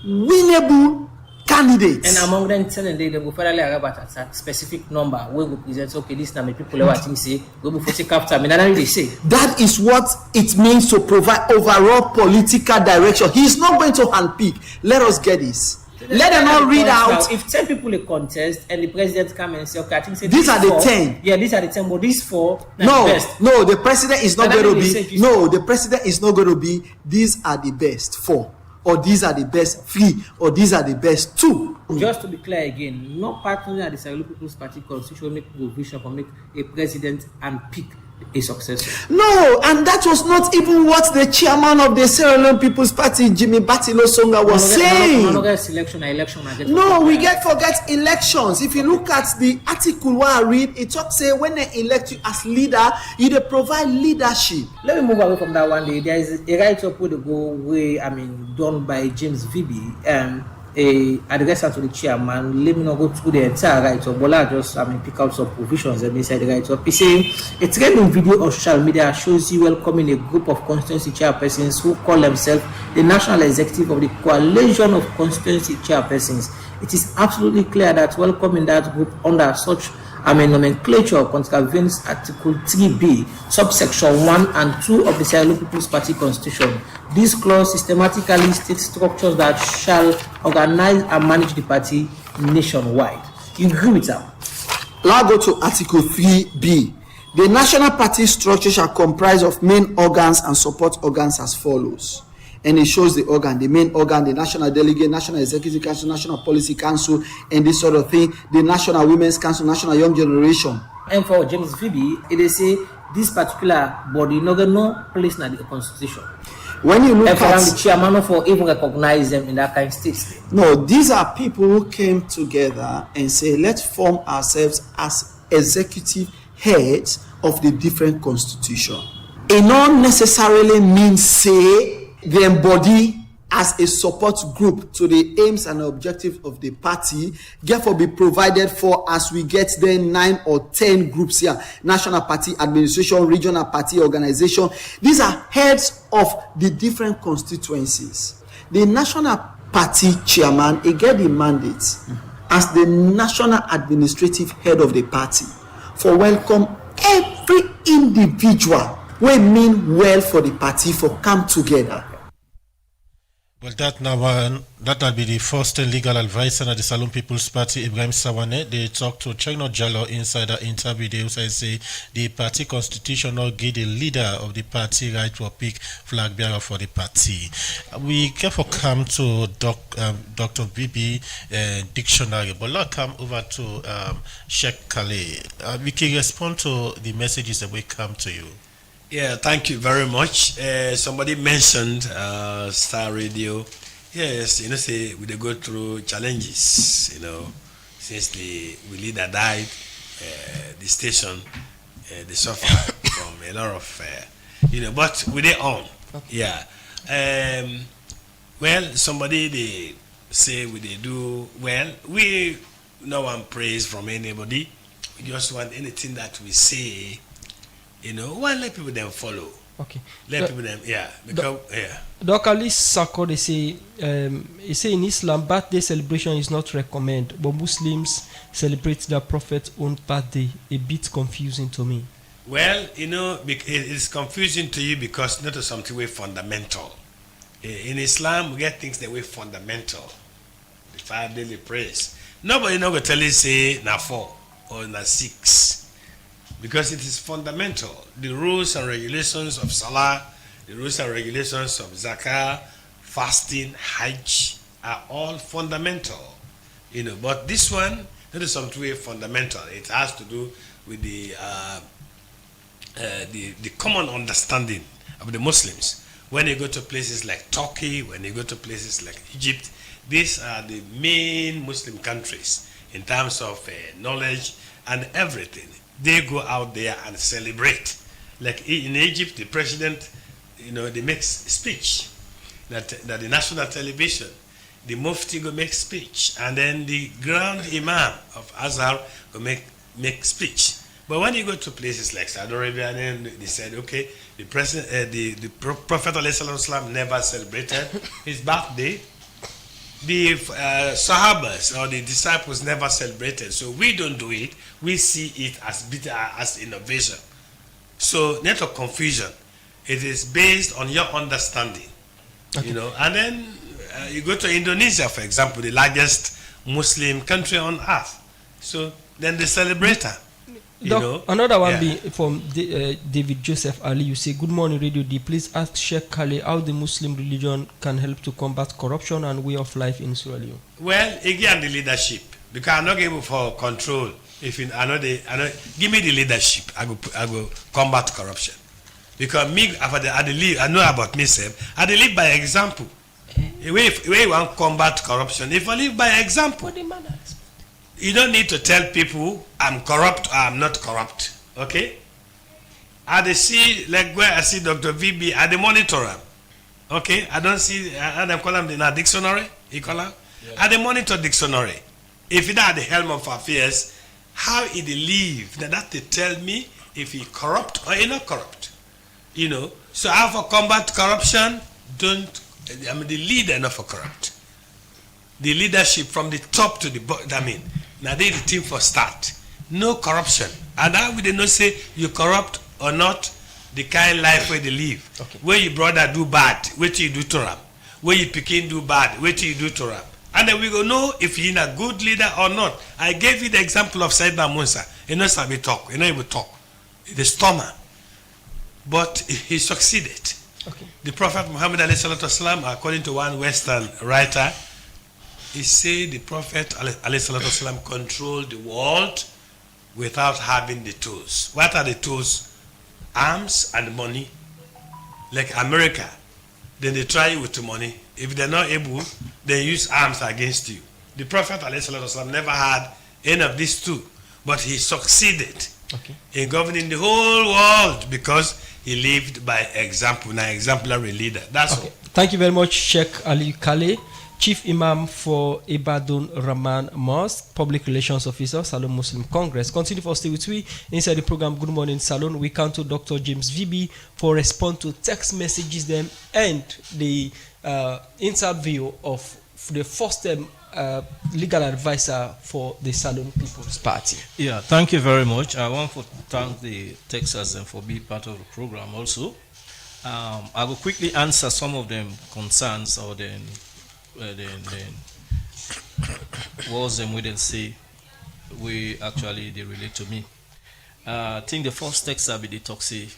winnable candidates. And among them, they will finally arrive at a specific number where we present, okay, this number of people who I think say, go before take after me. That's what they say. That is what it means to provide overall political direction. He is not going to handpick. Let us get this. Let them not read out. Now, if 10 people in contest and the president come and say, okay, I think say these are the 10. Yeah, these are the 10, but these 4 no, the best. No, the president is not going to be. No, the president is not going to be. These are the best 4, or these are the best 3, or these are the best 2. Just to be clear again, no partner at the Sahel People's Party constitution make provision for make a president and pick a successor. No, and that was not even what the chairman of the Sierra Leone People's Party, Jimmy Batilo Songa, was saying. No, we forget elections. If you look at the article where I read, it talks say when they elect you as leader, you they provide leadership. Let me move away from that one day. There is a write-up with the go way, done by James Vibi. A address to the chairman. Let me not go through the entire write-up, but I just pick out some provisions inside the write-up. He saying a trending video on social media shows you welcoming a group of constituency chairpersons who call themselves the National Executive of the Coalition of Constituency Chairpersons. It is absolutely clear that welcoming that group under such nomenclature contravenes Article 3B, subsection 1 and 2 of the Sahel People's Party Constitution. This clause systematically states structures that shall organize and manage the party nationwide. You agree with that? Now go to Article 3B. The national party structure shall comprise of main organs and support organs as follows. And it shows the organ, the main organ, the national delegate, national executive council, national policy council, and this sort of thing, the national women's council, national young generation. And for James Vibi, it is say this particular body no place in the constitution. When you look at the chairman for even recognize them in that kind of state. No, these are people who came together and say, let's form ourselves as executive heads of the different constitution. it not necessarily means say they embody as a support group to the aims and objectives of the party, therefore be provided for as we get there 9 or 10 groups here, national party administration, regional party organization. These are heads of the different constituencies. The national party chairman, he get the mandate as the national administrative head of the party for welcome every individual we mean well for the party for come together. Well, that will be the first legal advisor at the Salone People's Party, Ibrahim Sawane. They talked to Chino Jallo inside the interview. They also say the party constitution not give the leader of the party right to pick flag bearer for the party. We careful come to Dr. Bibi dictionary, but let's come over to Sheikh Khalid. We can respond to the messages that will come to you. Yeah, thank you very much. Somebody mentioned Star Radio. Yes, say we go through challenges, since the leader died, the station, they suffer from a lot of, but we they on. Yeah. Well, somebody they say we they do well. We no one praise from anybody. We just want anything that we say. Let people then follow. Okay. Let people then, because, Dr. Ali Sako, they say in Islam, birthday celebration is not recommended, but Muslims celebrate their Prophet's own birthday. A bit confusing to me. Well, it's confusing to you because not something very fundamental. In Islam, we get things that were fundamental. The 5 daily prayers. Nobody not going to tell you say na 4 or na 6. Because it is fundamental. The rules and regulations of Salah, the rules and regulations of Zakah, fasting, Hajj are all fundamental. But this one, that is something very fundamental. It has to do with the common understanding of the Muslims. When you go to places like Turkey, when you go to places like Egypt, these are the main Muslim countries in terms of knowledge and everything. They go out there and celebrate. Like in Egypt, the president, they make speech that the national television, the Mufti go make speech, and then the Grand Imam of Azhar go make speech. But when you go to places like Saudi Arabia, then they said, okay, the president, the Prophet ﷺ never celebrated his birthday. The Sahabas or the disciples never celebrated, so we don't do it. We see it as bitter as innovation. So, not of confusion. It is based on your understanding, And then you go to Indonesia, for example, the largest Muslim country on earth. So then they celebrate her. Another one be from David Joseph Ali. You say, good morning, Radio D. Please ask Sheikh Khalid how the Muslim religion can help to combat corruption and way of life in Sierra Leone. Well, again, the leadership. Because I'm not able for control. If give me the leadership, I go combat corruption. Because me, I know about myself. I live by example. If you want to combat corruption, if I live by example. You don't need to tell people I'm corrupt or I'm not corrupt. Okay? I see, like where I see Dr. VB, I monitor him. Okay? I don't see, I call him in a dictionary. You call him? I monitor dictionary. If he's at the helm of affairs, how he live, that they tell me if he corrupt or he not corrupt. So how for combat corruption, the leader not for corrupt. The leadership from the top to the bottom, now they the team for start. No corruption. And how would they not say you corrupt or not the kind of life where they live? Okay. Where your brother do bad, wait till you do to him. Where your Pekin do bad, wait till you do to him. And then we go know if he's a good leader or not. I gave you the example of Sayyidina Musa. He knows how to talk. He knows how to talk. He's a stormer. But he succeeded. Okay. The Prophet Muhammad ﷺ, according to one Western writer, he said the Prophet ﷺ controlled the world without having the tools. What are the tools? Arms and money. Like America, then they try with the money. If they're not able, they use arms against you. The Prophet ﷺ never had any of these two, but he succeeded in governing the whole world because he lived by example, an exemplary leader. That's all. Thank you very much, Sheikh Ali Kale, Chief Imam for Ibadun Rahman Mosque, Public Relations Officer, Salon Muslim Congress. Continue for stay with me inside the program Good Morning Salon. We come to Dr. James VB for respond to text messages them and the interview of the first legal advisor for the Salon People's Party. Yeah, thank you very much. I want to thank the Texas and for being part of the program also. I will quickly answer some of them concerns or then words them we then say we actually they relate to me. I think the first text will be the talk say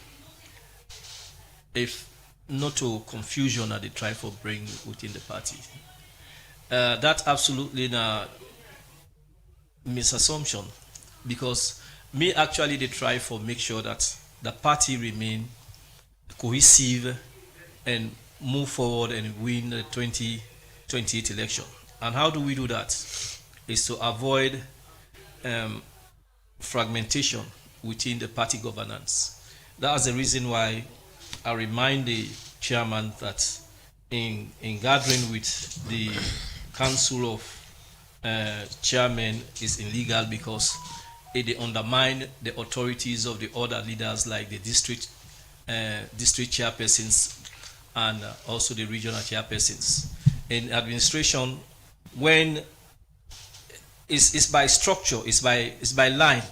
if not to confusion that they try for bring within the party. That absolutely na misassumption because me actually they try for make sure that the party remain cohesive and move forward and win the 2028 election. And how do we do that? Is to avoid fragmentation within the party governance. That's the reason why I remind the chairman that in gathering with the council of chairmen is illegal because it undermine the authorities of the other leaders like the district chairpersons and also the regional chairpersons. In administration, when it's by structure, it's by line.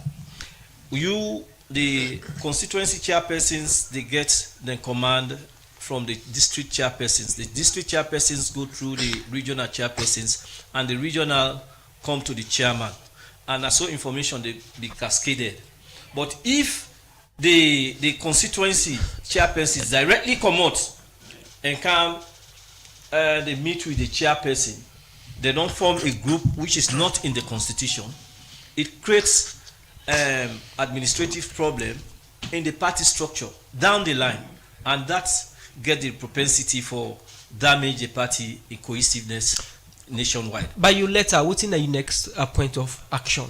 You, the constituency chairpersons, they get the command from the district chairpersons. The district chairpersons go through the regional chairpersons, and the regional come to the chairman. And as so information they be cascaded. But if the constituency chairpersons directly come out and come they meet with the chairperson, they don't form a group which is not in the constitution, it creates administrative problem in the party structure down the line, and that get the propensity for damage the party in cohesiveness nationwide. By your letter, what's in the next point of action?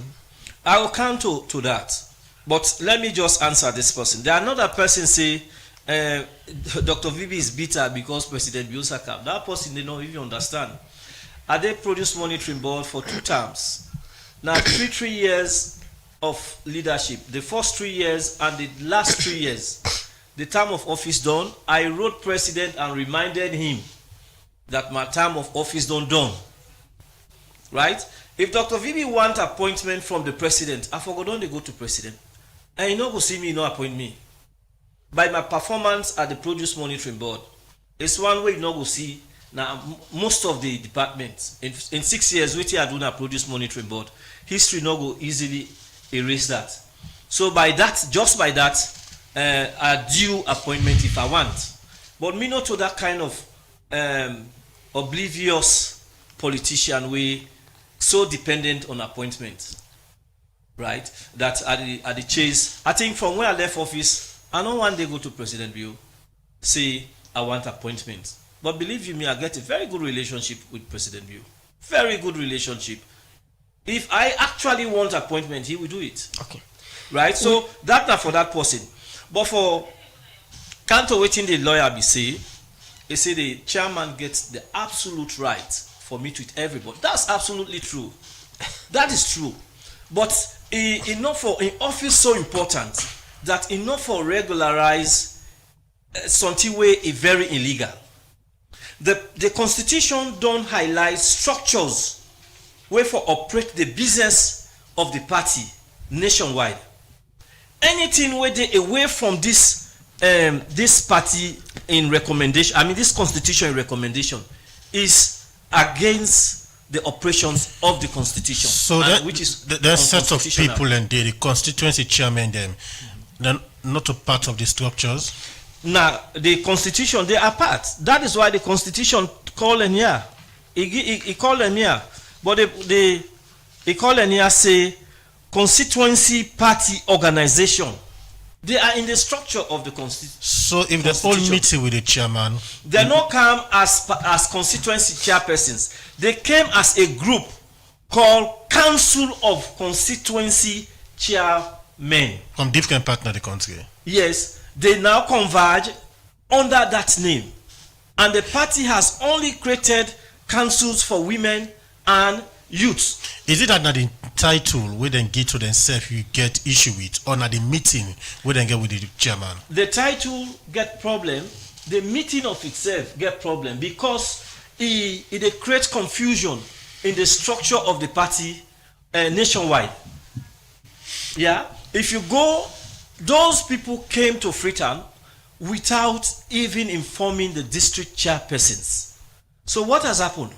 I will come to that, but let me just answer this person. There are another person say Dr. Vibi is bitter because President Biosaka came. That person they don't even understand. They produced monitoring board for 2 terms. Now 3 years of leadership. The first 3 years and the last 3 years, the term of office done. I wrote president and reminded him that my term of office done. Right? If Dr. Vibi want appointment from the president, I forgot don't they go to president. And you know go see me, no appoint me. By my performance at the produce monitoring board, it's one way you know go see now most of the departments in 6 years which I do not produce monitoring board, history no go easily erase that. So by that, just by that, a due appointment if I want. But me not to that kind of oblivious politician way so dependent on appointment, right? That at the chase, I think from where I left office, I don't one day go to President Bio, say I want appointment. But believe you me, I get a very good relationship with President Bio. Very good relationship. If I actually want appointment, he will do it. Okay. Right? So that's not for that person. But for Canto waiting the lawyer be say, they say the chairman gets the absolute right for me to eat everybody. That's absolutely true. That is true. But enough for in office so important that enough for regularize something way is very illegal. The constitution don't highlight structures where for operate the business of the party nationwide. Anything where they away from this party in recommendation, I mean this constitution in recommendation is against the operations of the constitution. So that, which is the set of people and the constituency chairman them, they're not a part of the structures. Now the constitution they are part. That is why the constitution call them here. He call them here, but they call them here say constituency party organization. They are in the structure of the constitution. So if the whole meeting with the chairman, they not come as constituency chairpersons. They came as a group called Council of Constituency Chairmen from different parts of the country. Yes, they now converge under that name. And the party has only created councils for women and youth. Is it that the title we then get to themselves you get issue with, or not the meeting we then get with the chairman? The title get problem, the meeting of itself get problem because it creates confusion in the structure of the party nationwide. Yeah, if you go, those people came to Freetown without even informing the district chairpersons. So what has happened?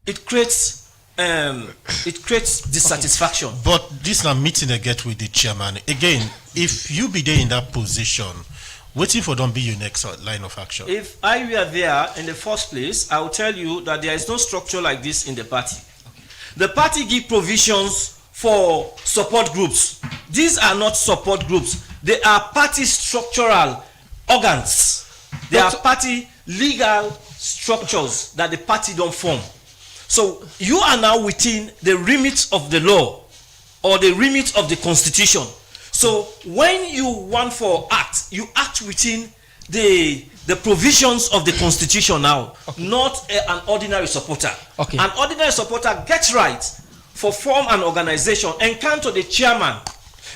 It creates dissatisfaction. Okay. But this na meeting they get with the chairman. Again, if you be there in that position, waiting for don't be your next line of action. If I were there in the first place, I will tell you that there is no structure like this in the party. Okay. The party give provisions for support groups. These are not support groups. They are party structural organs. They are party legal structures that the party don't form. So you are now within the remit of the law or the remit of the constitution. So when you want for act, you act within the provisions of the constitution now, okay. Not an ordinary supporter. Okay. An ordinary supporter gets right for form an organization, encounter the chairman.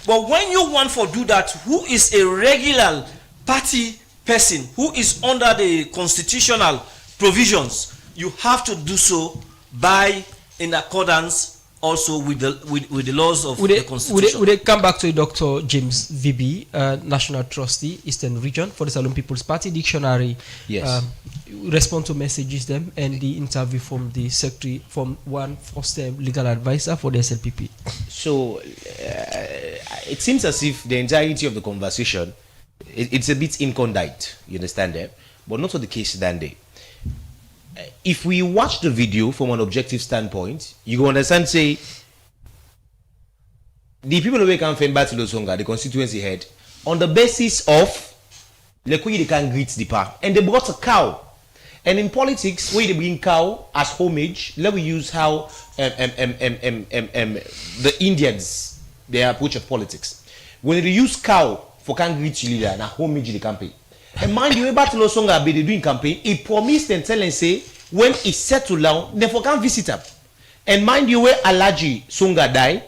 But when you want for do that, who is a regular party person, who is under the constitutional provisions, you have to do so by in accordance also with the laws of the constitution. Would they come back to Dr. James VB, National Trustee, Eastern Region for the Salone People's Party Dictionary? Yes. Respond to messages them and the interview from the secretary, from one first-time legal advisor for the SLPP. So it seems as if the entirety of the conversation, it's a bit incondite, you understand that? But not for the case that day. If we watch the video from an objective standpoint, you will understand, say, the people who come from Battle Osonga, the constituency head, on the basis of they can greet the power. And they brought a cow. And in politics, where they bring cow as homage, let me use how the Indians, their approach of politics. When they use cow for can greet leader and homage the campaign. And mind you, Battle Osonga be doing campaign, he promised and tell and say, when he settled down, they for can visit him. And mind you, where Alaji Songa die,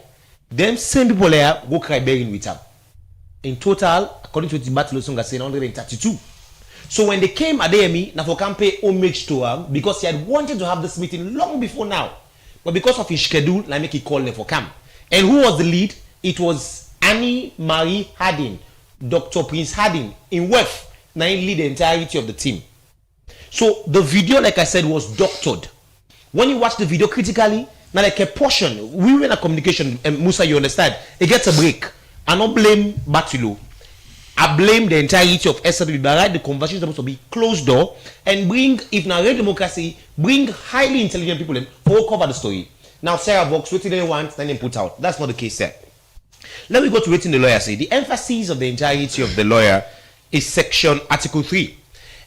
them same people there go cry begging with him. In total, according to the Battle Osonga, say 132. So when they came at Adeyemi, na for can pay homage to him because he had wanted to have this meeting long before now. But because of his schedule, I make he call them for come. And who was the lead? It was Annie Marie Harding, Dr. Prince Harding in WEF. Now he lead the entirety of the team. So the video, like I said, was doctored. When you watch the video critically, now like a portion, we were in a communication, and Musa, you understand, it gets a break. I don't blame Batulo. I blame the entirety of SLP. But right, the conversation is supposed to be closed door and bring, if now real democracy, bring highly intelligent people in who cover the story. Now Sarah Vox, what they want, then they put out. That's not the case there. Let me go to what the lawyer say. The emphasis of the entirety of the lawyer is section Article 3.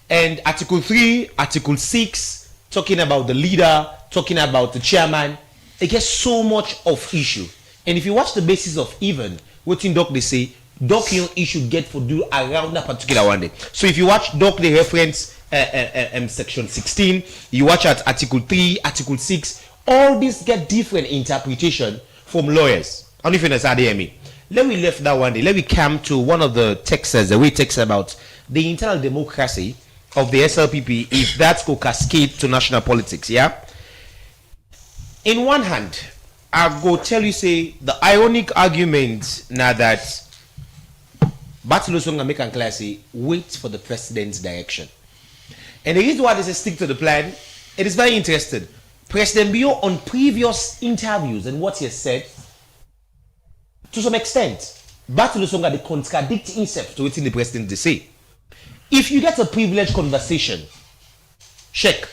And Article 3, Article 6, talking about the leader, talking about the chairman, it gets so much of issue. And if you watch the basis of even, what in Doc they say, Doc issue get for do around that particular one day. So if you watch Doc, they reference section 16, you watch at Article 3, Article 6, all these get different interpretation from lawyers. I don't know if you understand me. Let me left that one day. Let me come to one of the texts, the way it talks about the internal democracy of the SLPP, if that could cascade to national politics, yeah? In one hand, I'll go tell you, say, the ironic argument now that Battle Osonga make and clear say, wait for the president's direction. And the reason why they say stick to the plan, it is very interesting. President Bio, on previous interviews and what he has said, to some extent, Battle Osonga, they contradict himself to what the president they say. If you get a privileged conversation, Sheikh,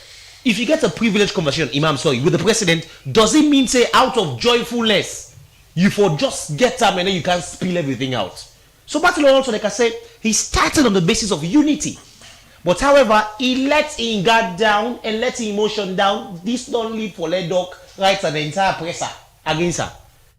if you get a privileged conversation, Imam, sorry, with the president, does it mean, say, out of joyfulness, you for just get up and then you can't spill everything out? So Battle also, like I said, he started on the basis of unity. But however, he let his guard down and let his emotion down. This don't lead for Ledok, right, and the entire presser against her.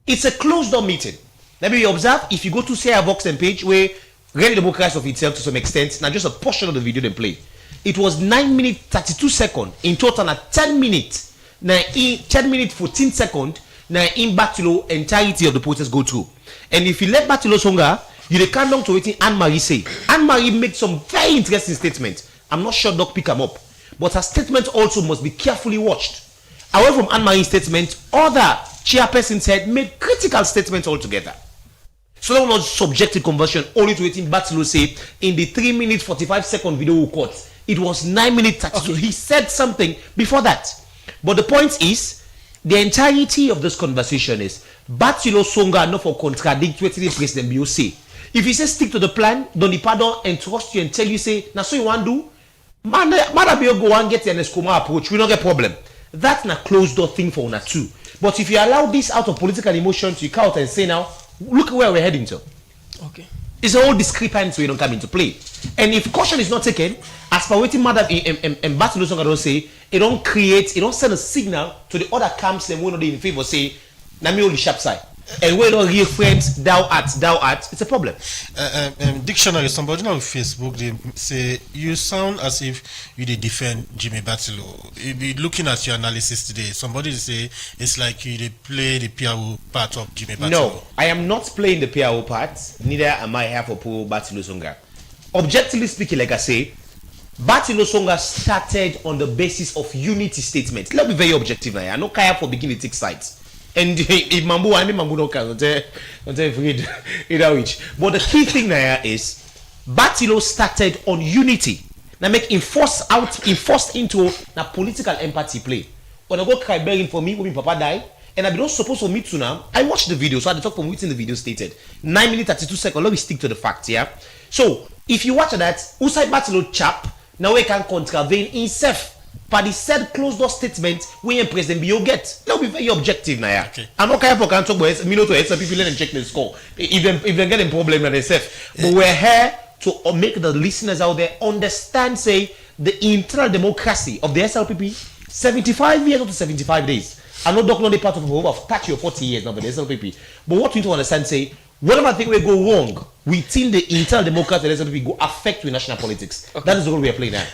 It's a closed door meeting. Let me observe, if you go to Sarah Vox and page where really democracy of itself to some extent. Now just a portion of the video they play. It was 9 minutes 32 seconds in total. Now 10 minutes. Now in 10 minutes 14 seconds. Now in Batilo entirety of the protest go through. And if you let Batilo Songa, you can't down to waiting Anne-Marie say. Anne-Marie made some very interesting statements. I'm not sure Doc pick them up, but her statement also must be carefully watched. Away from Anne-Marie's statement, other chairpersons had made critical statements altogether. So that was not subjective conversion only to waiting Batilo say in the 3 minutes 45 second video we caught. It was 9 minutes 32. Okay. He said something before that. But the point is, the entirety of this conversation is Batilo Songa not for contradict what the President Bio say. If he says stick to the plan, don't pardon and trust you and tell you say, now so you want to do, Madabio go and get an Escoma approach, we don't get problem. That's a closed door thing for una too. But if you allow this out of political emotions, you come out and say now, look where we're heading to. Okay. It's a whole discrepancy we don't come into play. And if caution is not taken, as per waiting Madam and Batilo Songa don't say, it don't send a signal to the other camps and we're not in favor say, Nami only sharp side. And we don't real friends, thou art, it's a problem. Dictionary, somebody on Facebook, they say, you sound as if you did defend Jimmy Batilo. You be looking at your analysis today. Somebody say, it's like you did play the PRO part of Jimmy Batilo. No, I am not playing the PRO part, neither am I here for poor Batilo Songa. Objectively speaking, like I say, Batilo Songa started on the basis of unity statement. Let's be very objective now. I know Kaya for beginning to take sides. And if Mambu and Mambu no can, either which. But the key thing there is Batilo started on unity. Now make enforced into a political empathy play. When I go cry begging for me, when Papa died, and I be not supposed to meet to now, I watched the video, so I had to talk from within the video stated. 9 minutes 32 seconds. Let me stick to the facts, yeah. So if you watch that, Usai Batilo chap, now we can contravene himself. But he said closed door statement when President Bio get. Let's be very objective now. Okay. I'm not care for can talk about me to some people and check the score. If they get a problem with themselves. But we're here to make the listeners out there understand, say, the internal democracy of the SLPP, 75 years up to 75 days. I know Doc not the part of over 30 or 40 years now for the SLPP. But what we need to understand, say, whatever thing we go wrong within the internal democracy of the SLPP go affect with national politics. Okay. That is the role we are playing now.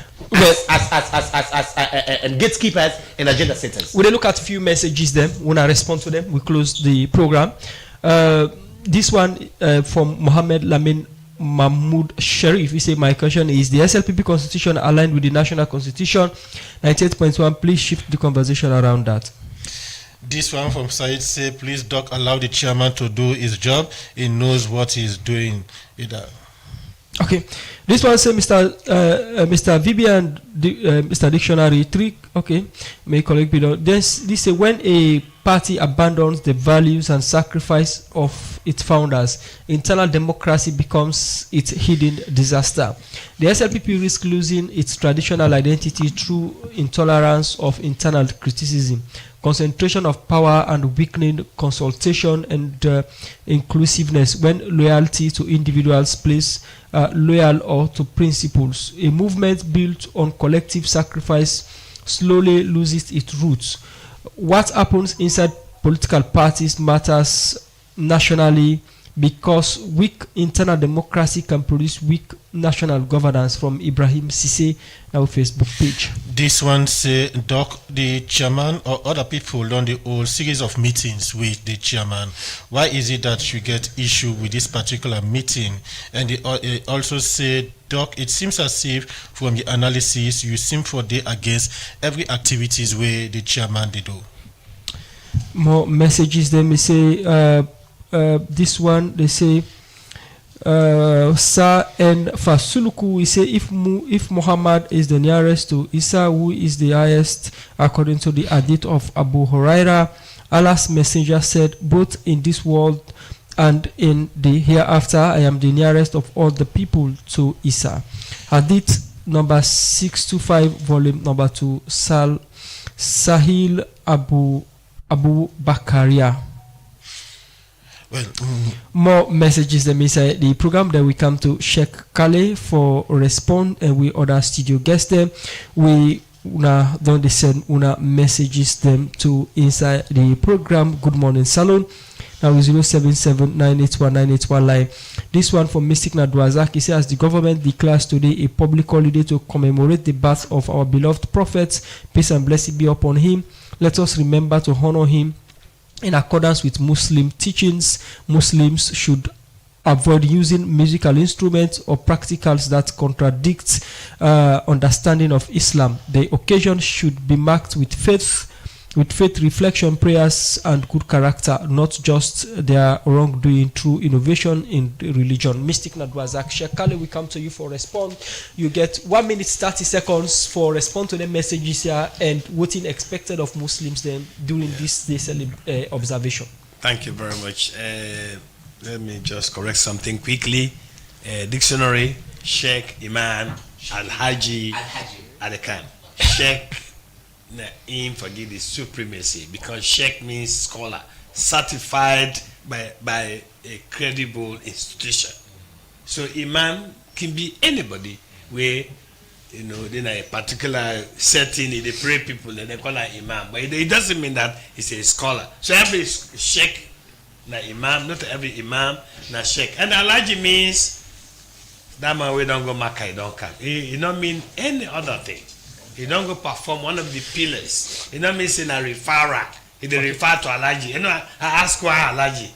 As gatekeepers and agenda setters. We'll look at a few messages then. When I respond to them, we close the program. This one from Mohammed Lamin Mahmoud Sharif. He said, my question is, the SLPP constitution aligned with the national constitution 98.1. Please shift the conversation around that. This one from Said say, please Doc allow the chairman to do his job. He knows what he's doing. Okay. This one say Mr. Vivian Mr. Dictionary 3. Okay. May colleague below. This say when a party abandons the values and sacrifice of its founders, internal democracy becomes its hidden disaster. The SLPP risks losing its traditional identity through intolerance of internal criticism, concentration of power, and weakening consultation and inclusiveness when loyalty to individuals place loyal or to principles. A movement built on collective sacrifice slowly loses its roots. What happens inside political parties matters nationally because weak internal democracy can produce weak national governance. From Ibrahim Sise, our Facebook page. This one say, Doc, the chairman or other people done the whole series of meetings with the chairman. Why is it that you get issue with this particular meeting? And they also say, Doc, it seems as if from the analysis you seem for day against every activities where the chairman they do. More messages. They may say this one. They say Sa and Fasuluku. We say if Muhammad is the nearest to Isa, who is the highest according to the hadith of Abu Huraira, Allah's messenger said, both in this world and in the hereafter, I am the nearest of all the people to Isa. Hadith number 625, volume number 2, Sahil Abu Bakaria. Well, more messages. Let me say the program that we come to Sheikh Kale for respond, and we other studio guests them. We don't send messages them to inside the program. Good morning, Salon. Now 077-981-981 line. This one from Mystic Nadwazak. He says, the government declares today a public holiday to commemorate the birth of our beloved prophet. Peace and blessing be upon him. Let us remember to honor him in accordance with Muslim teachings. Muslims should avoid using musical instruments or practicals that contradict understanding of Islam. The occasion should be marked with faith reflection, prayers, and good character, not just their wrongdoing through innovation in religion. Mystic Nadwazak, Sheikh Kale, we come to you for response. You get 1 minute 30 seconds for respond to the messages here and what is expected of Muslims then during this day observation. Thank you very much. Let me just correct something quickly. Dictionary, Sheikh, Imam, Al-Haji, Al-Khan. Sheikh, Naim forgive the supremacy, because Sheikh means scholar, certified by a credible institution. So Imam can be anybody where, you know, in a particular setting, they pray people and they call her Imam. But it doesn't mean that he's a scholar. So every Sheikh, na Imam, not every Imam, na Sheikh. And Alhaji means that man we don't go Makkah, he don't come. He don't mean any other thing. He don't go perform one of the pillars. He don't mean saying a referral. He don't refer to Alhaji. You know, I ask why Alhaji.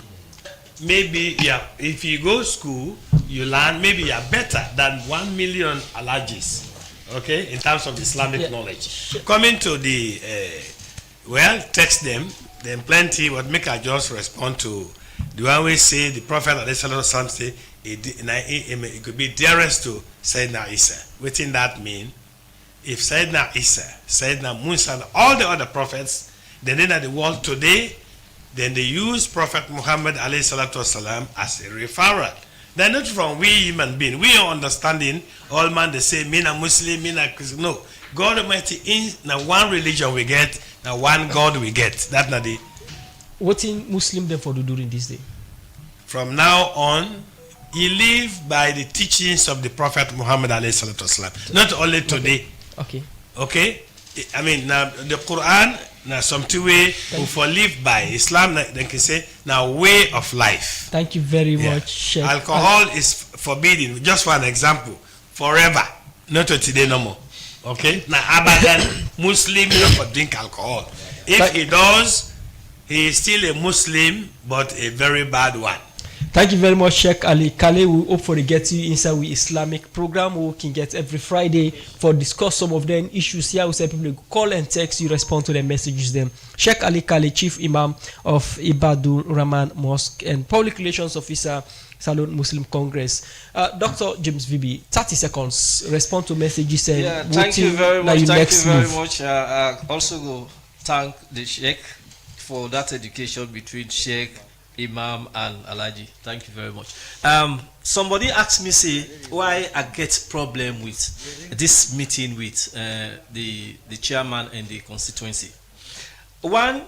Maybe if you go to school, you learn, maybe you are better than 1 million Alhajis. Okay, in terms of Islamic knowledge. Coming to the, text them, then plenty, but make I just respond to the one we say the Prophet say it could be dearest to Sayyidina Isa. What in that mean? If Sayyidina Isa, Sayyidina Musa, and all the other prophets, then in the world today, then they use Prophet Muhammad والسلام, as a referral. They're not from we human beings. We are understanding all man they say, me a Muslim, me a Christian. No. God Almighty in now one religion we get, now one God we get. That's not the. What in Muslim therefore do during this day? From now on, he live by the teachings of the Prophet Muhammad والسلام. Not only today. Okay. I mean now the Quran now something way who for live by Islam they can say now way of life. Thank you very much, Sheikh. Alcohol is forbidden, just for an example, forever, not today no more. Okay? Now abadan Muslim not for drink alcohol. If he does, he is still a Muslim, but a very bad one. Thank you very much, Sheikh Ali Kale. We hope for to get you inside with Islamic program. We can get every Friday for discuss some of the issues here. We say people call and text, you respond to the messages them. Sheikh Ali Kale, Chief Imam of Ibadur Rahman Mosque and Public Relations Officer, Salon Muslim Congress. Dr. James Vibi, 30 seconds. Respond to messages and thank you very much. Thank you very much. Also go thank the Sheikh for that education between Sheikh, Imam and Alhaji. Thank you very much. Somebody asked me, say, why I get problem with this meeting with the chairman and the constituency. One,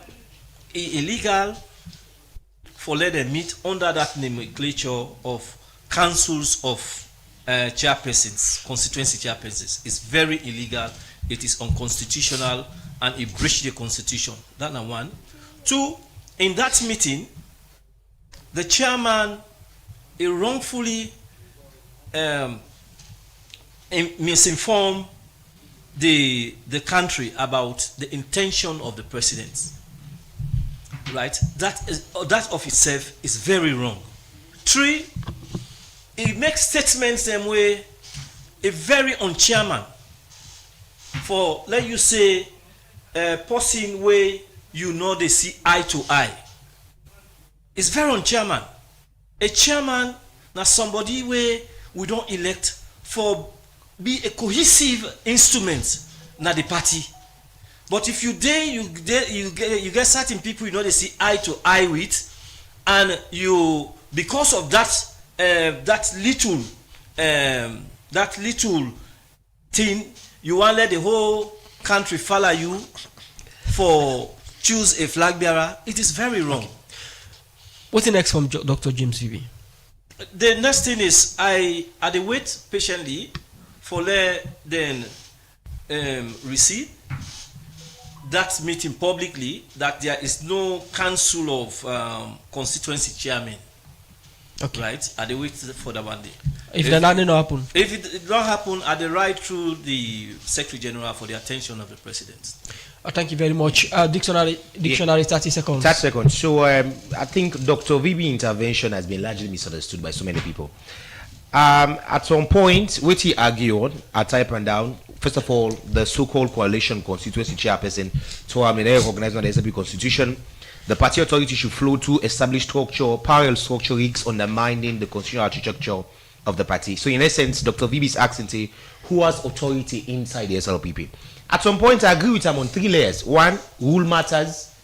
illegal for let them meet under that nomenclature of councils of chairpersons, constituency chairpersons. It's very illegal. It is unconstitutional and it breached the constitution. That's one. Two, in that meeting, the chairman wrongfully misinformed the country about the intention of the president. Right? That of itself is very wrong. Three, it makes statements them way a very unchairman. For let you say a person where you know they see eye to eye. It's very unchairman. A chairman now somebody where we don't elect for be a cohesive instrument na the party. But if you get certain people you know they see eye to eye with, and you because of that little thing you want to let the whole country follow you for choose a flag bearer, it is very wrong. What's the next from Dr. James Vibi? The next thing is I wait patiently for then receive that meeting publicly that there is no council of constituency chairman. Right? Are they wait for that one day? If the nothing not happen. If it don't happen, are they right through the Secretary General for the attention of the President? Thank you very much. Dictionary, 30 seconds. 30 seconds. So I think Dr. VB intervention has been largely misunderstood by so many people. At some point, which he argued, I type and down. First of all, the so-called coalition constituency chairperson told him they recognize the SLP constitution. The party authority should flow to establish structure, parallel structure risks undermining the constitutional architecture of the party. So in essence, Dr. VB is asking who has authority inside the SLPP. At some point, I agree with him on 3 layers. 1, rule matters,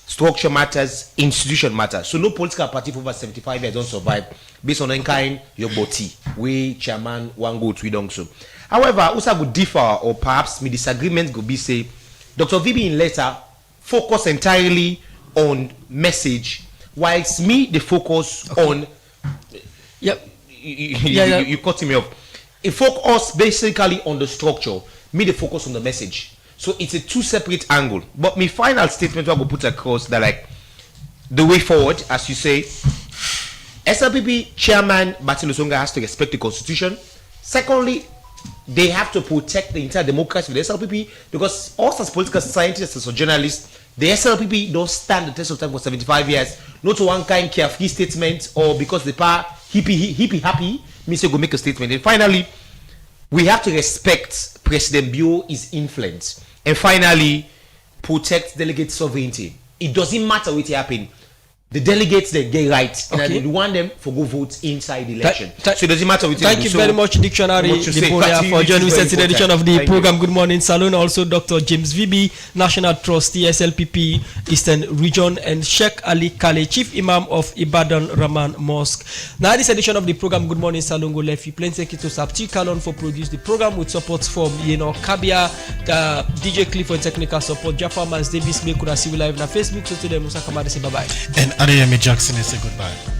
structure matters, institution matters. So no political party for over 75 years don't survive based on any kind your body. We chairman one go to don't so. However, also would differ or perhaps my disagreement could be say Dr. VB in letter focus entirely on message, whilst me the focus on you cut me off. It focus basically on the structure, me the focus on the message. So it's a 2 separate angle. But my final statement I will put across that like the way forward, as you say, SLPP chairman Martin Lusonga has to respect the constitution. Secondly, they have to protect the entire democracy of the SLPP, because us as political scientists, as journalists, the SLPP don't stand the test of time for 75 years. Not one kind carefree statement or because the power hippie happy means you go make a statement. And finally, we have to respect President Bio's influence. And finally, protect delegate sovereignty. It doesn't matter what happen. The delegates they get right, and we want them for go vote inside the election. So it doesn't matter what Thank you very much, Dictionary Deponia, for joining us in the edition of the program. Good morning, Salon. Also, Dr. James VB, National Trustee, SLPP Eastern Region, and Sheikh Ali Kale, Chief Imam of Ibadan Rahman Mosque. Now, this edition of the program, Good Morning Salon, go left. Plenty thank you to Sapti Kalon for produce the program with support from Kabia, DJ Cliff for technical support, Jaffa Mans Davis, Mekura, see we live on Facebook. So today, Musa Kamade say bye bye. And Adeyemi Jackson is a goodbye.